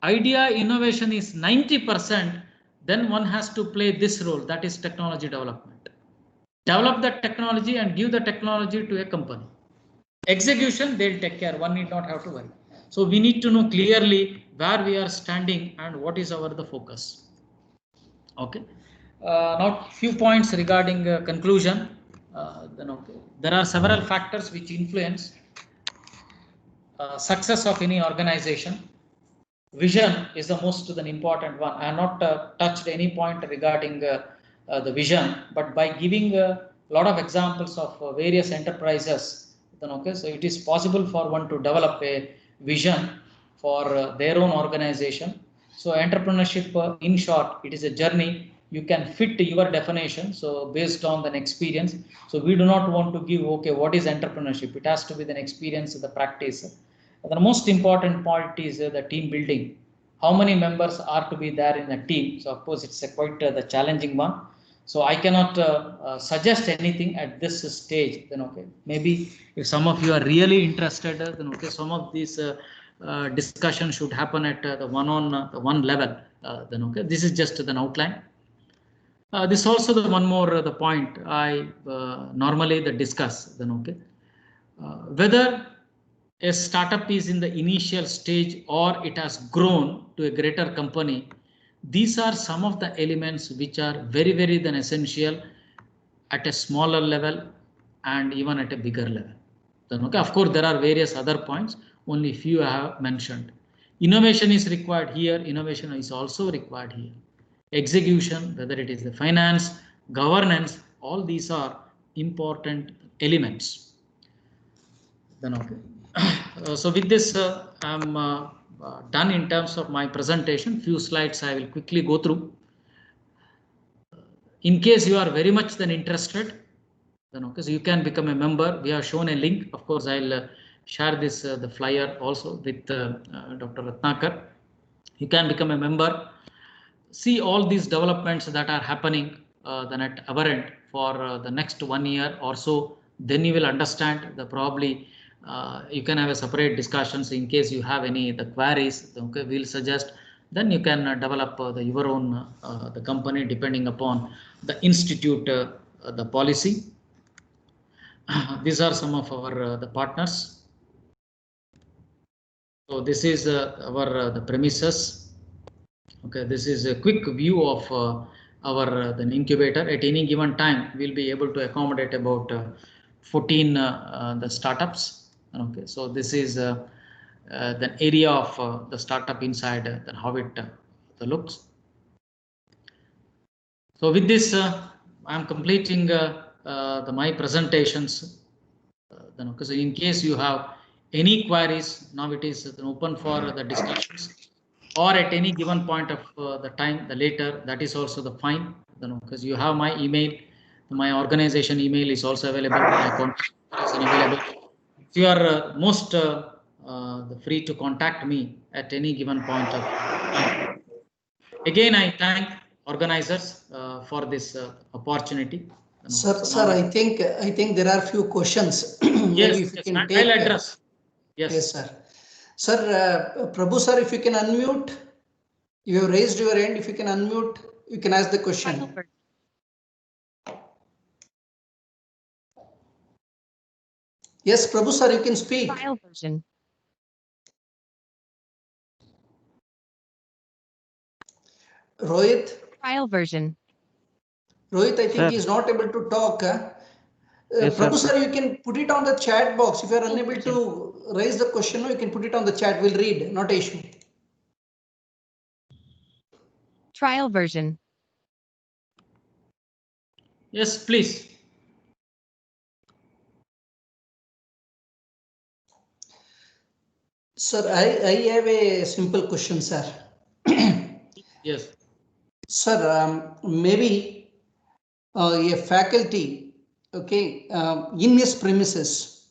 C: idea innovation is 90%, then one has to play this role, that is technology development. Develop that technology and give the technology to a company. Execution, they'll take care, one need not have to worry. So we need to know clearly where we are standing and what is our the focus. Okay. Now few points regarding conclusion. Then okay, there are several factors which influence success of any organization. Vision is the most important one. I have not touched any point regarding the vision, but by giving a lot of examples of various enterprises, then okay, so it is possible for one to develop a vision for their own organization. So entrepreneurship, in short, it is a journey. You can fit your definition, so based on an experience. So we do not want to give, okay, what is entrepreneurship? It has to be an experience, the practice. The most important point is the team building. How many members are to be there in a team? So of course it's a quite the challenging one. So I cannot suggest anything at this stage. Then okay, maybe if some of you are really interested, then okay, some of these discussion should happen at the one level. Then okay, this is just an outline. This also the one more the point I normally the discuss. Then okay, whether a startup is in the initial stage or it has grown to a greater company, these are some of the elements which are very then essential at a smaller level and even at a bigger level. Then okay, of course there are various other points, only few I have mentioned. Innovation is required here, innovation is also required here. Execution, whether it is the finance, governance, all these are important elements. Then okay. So with this, I'm done in terms of my presentation. Few slides I will quickly go through. In case you are very much then interested, then okay, so you can become a member. We have shown a link. Of course, I'll share this the flyer also with Dr. Ratnakar. You can become a member. See all these developments that are happening then at our end for the next 1 year or so. Then you will understand the probably you can have a separate discussions in case you have any the queries. Okay, we'll suggest. Then you can develop your own the company depending upon the institute the policy. These are some of our the partners. So this is our the premises. Okay, this is a quick view of our the incubator. At any given time, we'll be able to accommodate about 14 the startups. Okay, so this is the area of the startup inside then how it looks. So with this, I'm completing my presentations. Then okay, so in case you have any queries, now it is open for the discussions, or at any given point of the time, the later, that is also the fine. Then because you have my email, my organization email is also available. My contact is available. So you are most free to contact me at any given point of time. Again, I thank organizers for this opportunity.
D: Sir, I think there are few questions. Maybe
C: Yes,
D: if you
C: yes,
D: can take.
C: I'll address. Yes.
D: Yes, sir. Sir, Prabhu sir, if you can unmute, you have raised your hand. If you can unmute, you can ask the question. Yes, Prabhu sir, you can speak.
F: Trial version.
D: Rohit.
F: Trial version.
D: Rohit, I think
B: Sir.
D: he is not able to talk.
B: Yes,
D: Prabhu
B: sir.
D: sir, you can put it on the chat box. If you are unable to raise the question, you can put it on the chat. We'll read, not an issue.
F: Trial version.
C: Yes, please.
D: Sir, I have a simple question, sir.
C: Yes.
D: Sir, maybe a faculty, okay, in his premises,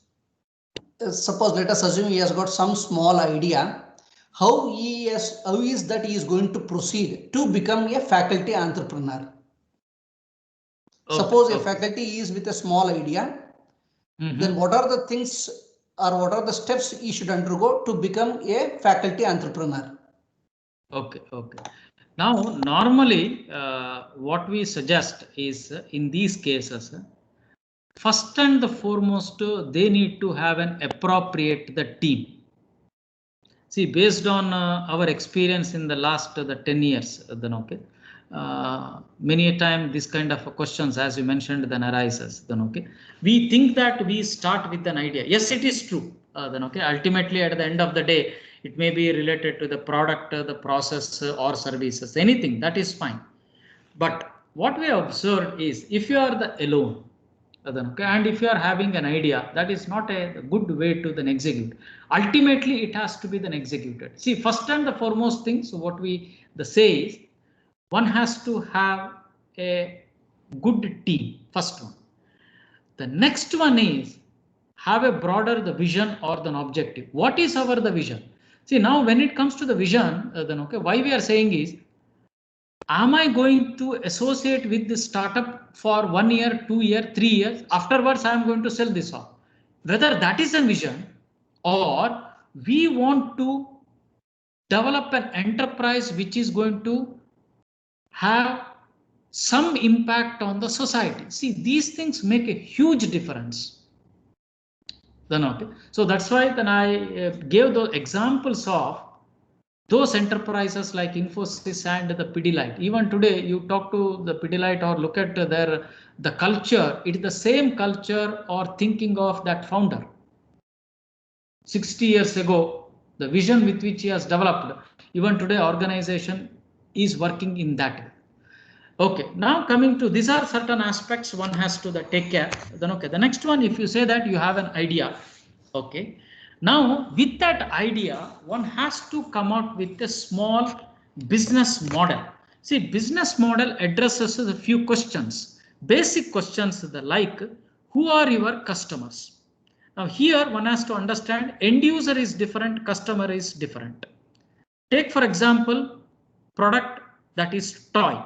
D: suppose let us assume he has got some small idea, how is that he is going to proceed to become a faculty entrepreneur. Okay, suppose a faculty is with a small idea, then what are the things or what are the steps he should undergo to become a faculty entrepreneur? Okay.
C: Now, normally, what we suggest is in these cases, first and the foremost, they need to have an appropriate the team. See, based on our experience in the last 10 years, then okay, many a time this kind of questions, as you mentioned, then arises. Then okay, we think that we start with an idea. Yes, it is true. Then okay, ultimately at the end of the day, it may be related to the product, the process, or services. Anything that is fine. But what we observed is if you are the alone. Okay, and if you are having an idea, that is not a good way to then execute. Ultimately, it has to be then executed. See, first and the foremost thing, so what we say is, one has to have a good team, first one. The next one is have a broader the vision or the objective. What is the vision? See, now when it comes to the vision, then okay, why we are saying is, am I going to associate with this startup for 1 year, 2 year, 3 years? Afterwards, I am going to sell this off. Whether that is a vision, or we want to develop an enterprise which is going to have some impact on the society. See, these things make a huge difference. Then okay, so that's why then I gave the examples of those enterprises like Infosys and the Pidilite. Even today, you talk to the Pidilite or look at the culture. It is the same culture or thinking of that founder. 60 years ago, the vision with which he has developed. Even today, organization is working in that way. Okay, now coming to these are certain aspects one has to take care. Then okay, the next one, if you say that you have an idea, okay, now with that idea one has to come out with a small business model. See, business model addresses a few questions, basic questions, the like, who are your customers? Now here one has to understand end user is different, customer is different. Take for example product that is toy.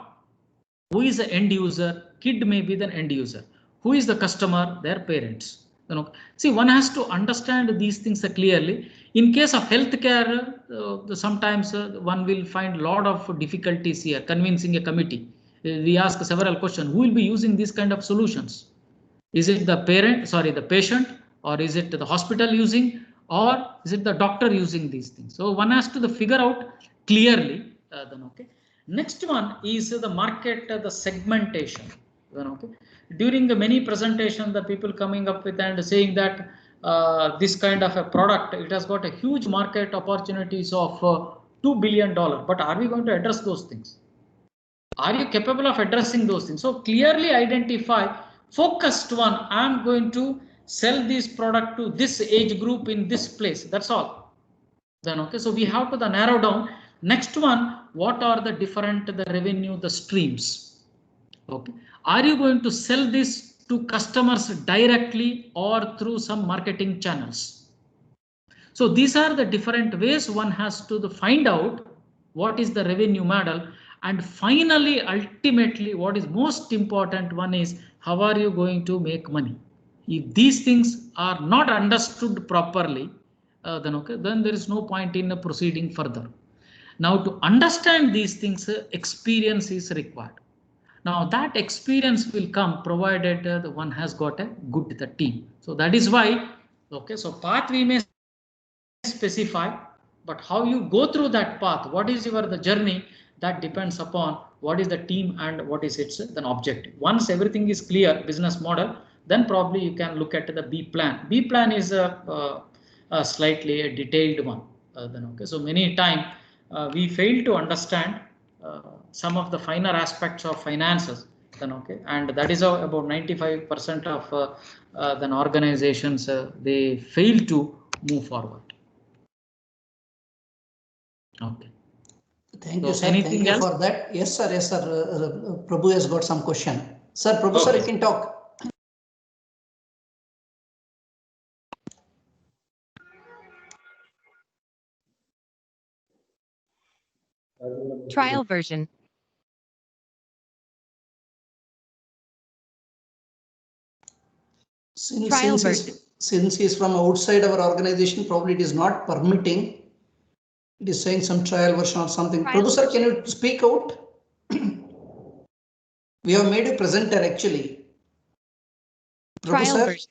C: Who is the end user? Kid may be the end user. Who is the customer? Their parents. You know, see, one has to understand these things clearly. In case of healthcare, sometimes one will find a lot of difficulties here convincing a committee. We ask several questions. Who will be using these kind of solutions? Is it the the patient, or is it the hospital using, or is it the doctor using these things? So one has to figure out clearly. Then okay. Next one is the market, the segmentation. Then okay. During the many presentations, the people coming up with and saying that this kind of a product, it has got a huge market opportunities of $2 billion. But are we going to address those things? Are you capable of addressing those things? So clearly identify focused one. I'm going to sell this product to this age group in this place. That's all. Then okay, so we have to narrow down. Next one, what are the different the revenue, the streams? Okay, are you going to sell this to customers directly or through some marketing channels? So these are the different ways one has to find out what is the revenue model. And finally, ultimately, what is most important one is how are you going to make money? If these things are not understood properly, then okay, then there is no point in proceeding further. Now to understand these things, experience is required. Now that experience will come provided the one has got a good team. So that is why, okay, so path we may specify, but how you go through that path, what is the journey, that depends upon what is the team and what is its then objective. Once everything is clear, business model, then probably you can look at the B plan. B plan is a slightly a detailed one. Then okay, so many times we fail to understand some of the finer aspects of finances. Then okay, and that is about 95% of then organizations they fail to move forward. Okay.
D: Thank you, sir. Thank you for that. Yes, sir. Yes, sir. Prabhu has got some question. Sir, Prabhu, okay. Sir, you can talk.
F: Trial version.
D: Since he is from outside our organization, probably it is not permitting. It is saying some trial version or something. Prabhu, sir, can you speak out? We have made a presenter actually. Prabhu, sir. Version.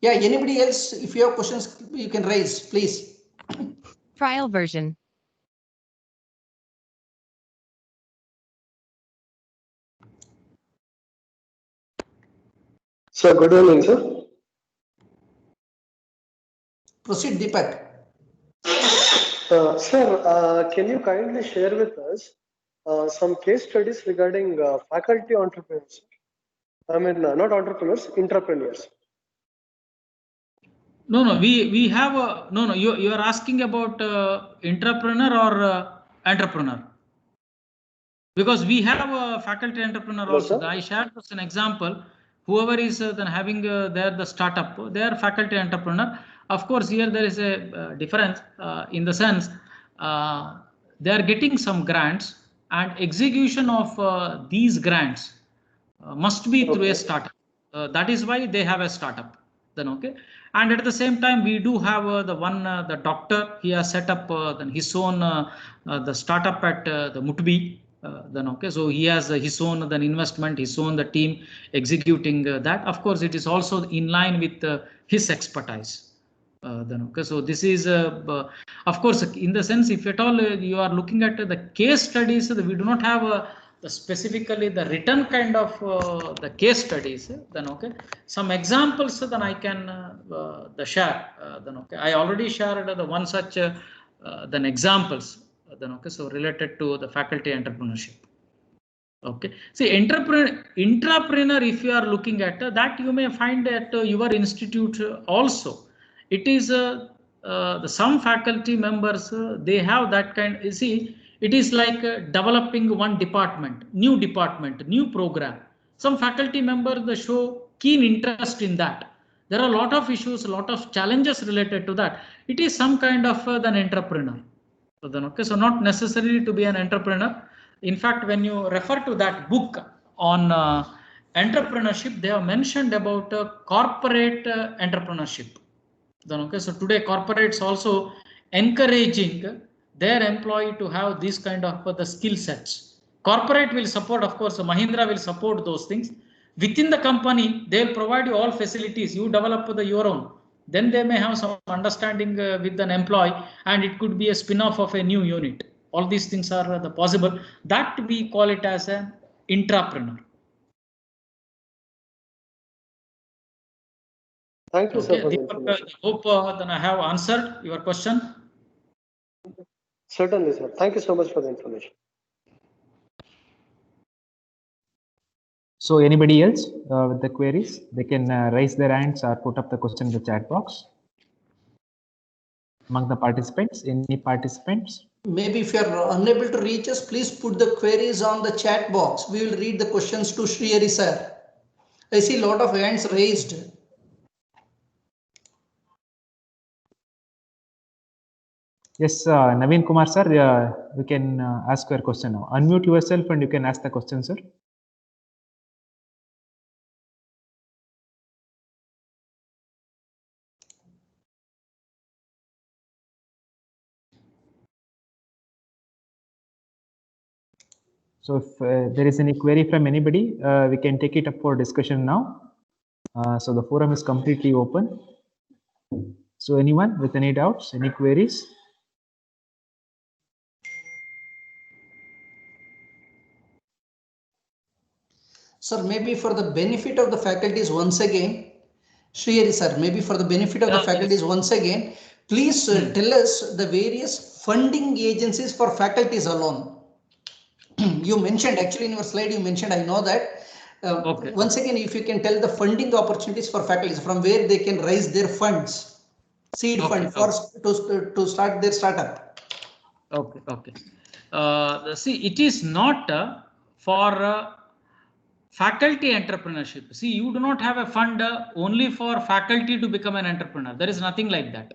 D: Yeah, anybody else, if you have questions, you can raise, please.
F: Trial version.
G: Sir, good evening, sir.
D: Proceed, Deepak.
G: Sir, can you kindly share with us some case studies regarding faculty entrepreneurs? I mean, not entrepreneurs, entrepreneurs.
C: No, we have a no. You are asking about entrepreneur or entrepreneur? Because we have a faculty entrepreneur also. I shared as an example. whoever is then having the startup, they are faculty entrepreneur. Of course, here there is a difference in the sense they are getting some grants, and execution of these grants must be through a startup. That is why they have a startup. Then okay, and at the same time we do have the doctor. He has set up then his own the startup at the Mutbi. Then okay, so he has his own then investment, his own the team executing that. Of course, it is also in line with his expertise. Then okay, so this is of course in the sense, if at all you are looking at the case studies, we do not have specifically the written kind of the case studies. Then okay, some examples then I can the share. Then okay, I already shared the one such then examples. Then okay, so related to the faculty entrepreneurship. Okay, see intrapreneur, if you are looking at that, you may find at your institute also. It is some faculty members they have that kind. You see, it is like developing one department, new program. Some faculty members they show keen interest in that. There are a lot of issues, a lot of challenges related to that. It is some kind of an entrepreneur. So then okay, so not necessarily to be an entrepreneur. In fact, when you refer to that book on entrepreneurship, they have mentioned about corporate entrepreneurship. Then okay, so today corporates also encouraging their employee to have this kind of the skill sets. Corporate will support, of course, Mahindra will support those things. Within the company, they will provide you all facilities. You develop your own. Then they may have some understanding with an employee, and it could be a spin-off of a new unit. All these things are the possible. That we call it as an intrapreneur.
G: Thank you, sir, for the
C: Deepak,
G: information.
C: I hope then I have answered your question.
G: Certainly, sir. Thank you so much for the information.
A: So anybody else with the queries, they can raise their hands or put up the question in the chat box. Among the participants, any participants?
D: Maybe if you are unable to reach us, please put the queries on the chat box. We will read the questions to Srihari sir. I see a lot of hands raised.
A: Yes, Naveen Kumar sir, you can ask your question now. Unmute yourself and you can ask the question, sir. So if there is any query from anybody, we can take it up for discussion now. So the forum is completely open. So anyone with any doubts, any queries?
D: Sir, maybe for the benefit of the faculties once again, Srihari sir, maybe for the benefit of the faculties once again, please tell us the various funding agencies for faculties alone. You mentioned, actually in your slide you mentioned, I know that. Once again, if you can tell the funding opportunities for faculties, from where they can raise their funds, seed fund for to start their startup.
C: Okay. See, it is not for faculty entrepreneurship. See, you do not have a fund only for faculty to become an entrepreneur. There is nothing like that,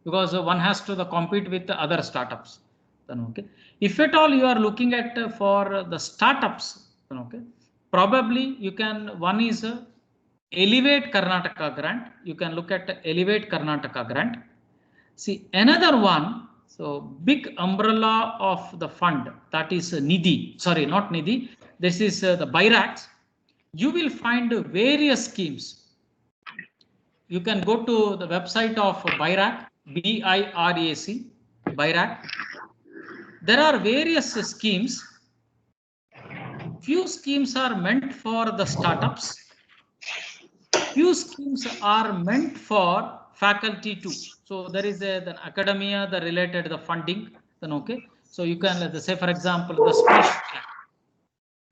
C: because one has to compete with the other startups. Then okay, if at all you are looking at for the startups, then okay, probably you can. One is Elevate Karnataka grant. You can look at Elevate Karnataka grant. See, another one. So big umbrella of the fund, that is Nidhi. Sorry, not Nidhi. This is the BIRAC. You will find various schemes. You can go to the website of BIRAC, BIRAC, BIRAC. There are various schemes. Few schemes are meant for the startups. Few schemes are meant for faculty too. So there is the academia, the related the funding. Then okay. So you can say, for example, the special.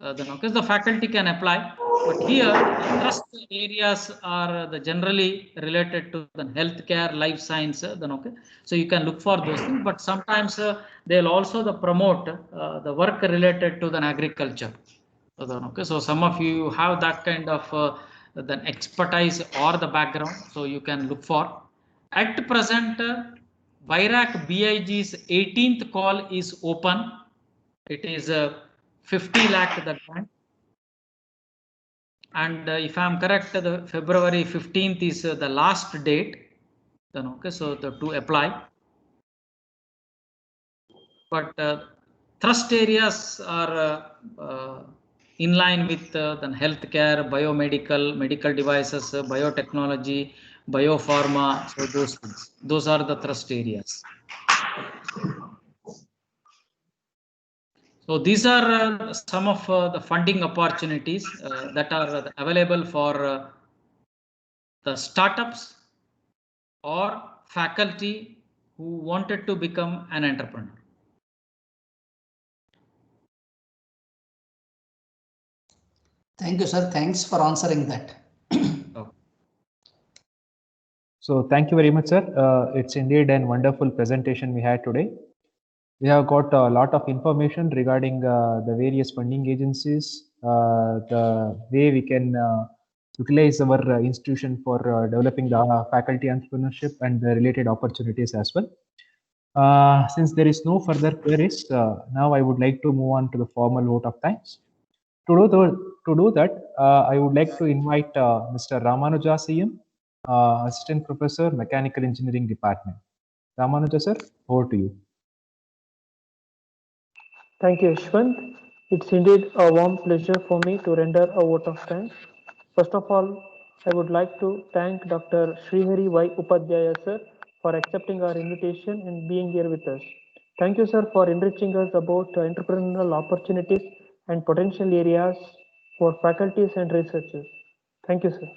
C: Then okay, the faculty can apply, but here the trust areas are the generally related to the healthcare, life science. Then okay, so you can look for those things, but sometimes they'll also promote the work related to the agriculture. So then okay, so some of you have that kind of the expertise or the background. So you can look for. At present, BIRAC BIG's 18th call is open. It is 50 lakh the grant. And if I am correct, the February 15th is the last date. Then okay, so to apply. But thrust areas are in line with the healthcare, biomedical, medical devices, biotechnology, biopharma. So those things, those are the thrust areas. So these are some of the funding opportunities that are available for the startups or faculty who wanted to become an entrepreneur.
D: Thank you, sir. Thanks for answering that.
A: So thank you very much, sir. It's indeed a wonderful presentation we had today. We have got a lot of information regarding the various funding agencies, the way we can utilize our institution for developing the faculty entrepreneurship and the related opportunities as well. Since there is no further queries, now I would like to move on to the formal vote of thanks. To do that, I would like to invite Mr. Ramanuja CM, Assistant Professor, Mechanical Engineering Department. Ramanuja sir, over to you.
H: Thank you, Yashwant. It's indeed a warm pleasure for me to render a vote of thanks. First of all, I would like to thank Dr. Srihari Y. Upadhyaya sir for accepting our invitation and being here with us. Thank you, sir, for enriching us about entrepreneurial opportunities and potential areas for faculties and researchers. Thank you, sir.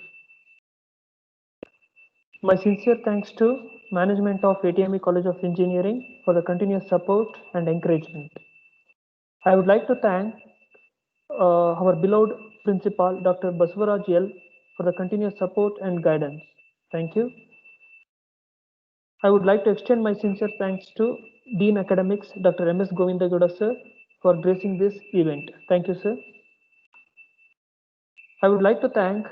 H: My sincere thanks to management of ATME College of Engineering for the continuous support and encouragement. I would like to thank our beloved principal, Dr. Baswaraj L, for the continuous support and guidance. Thank you. I would like to extend my sincere thanks to Dean Academics, Dr. M.S. Govindagowda sir, for gracing this event. Thank you, sir. I would like to thank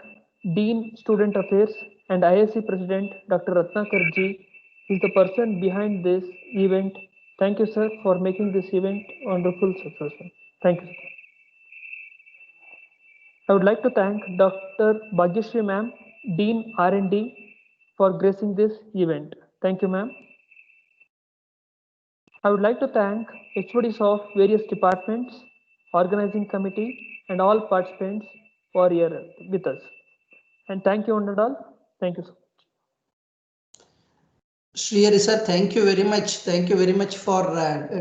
H: Dean Student Affairs and ISC President, Dr. Ratnakar ji, is the person behind this event. Thank you, sir, for making this event wonderful successful. Thank you, sir. I would like to thank Dr. Bhagyashree ma'am, Dean R&D, for gracing this event. Thank you, ma'am. I would like to thank HODs of various departments, organizing committee, and all participants for here with us. And thank you, one and all. Thank you so much.
D: Srihari sir, thank you very much. Thank you very much for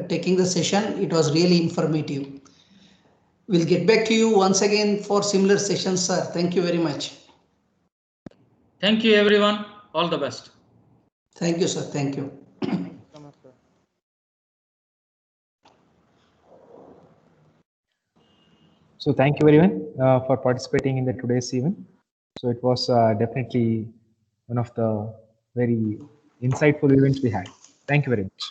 D: taking the session. It was really informative. We'll get back to you once again for similar sessions, sir. Thank you very much.
C: Thank you, everyone. All the best.
D: Thank you, sir. Thank you.
A: So thank you everyone for participating in the today's event. So it was definitely one of the very insightful events we had. Thank you very much.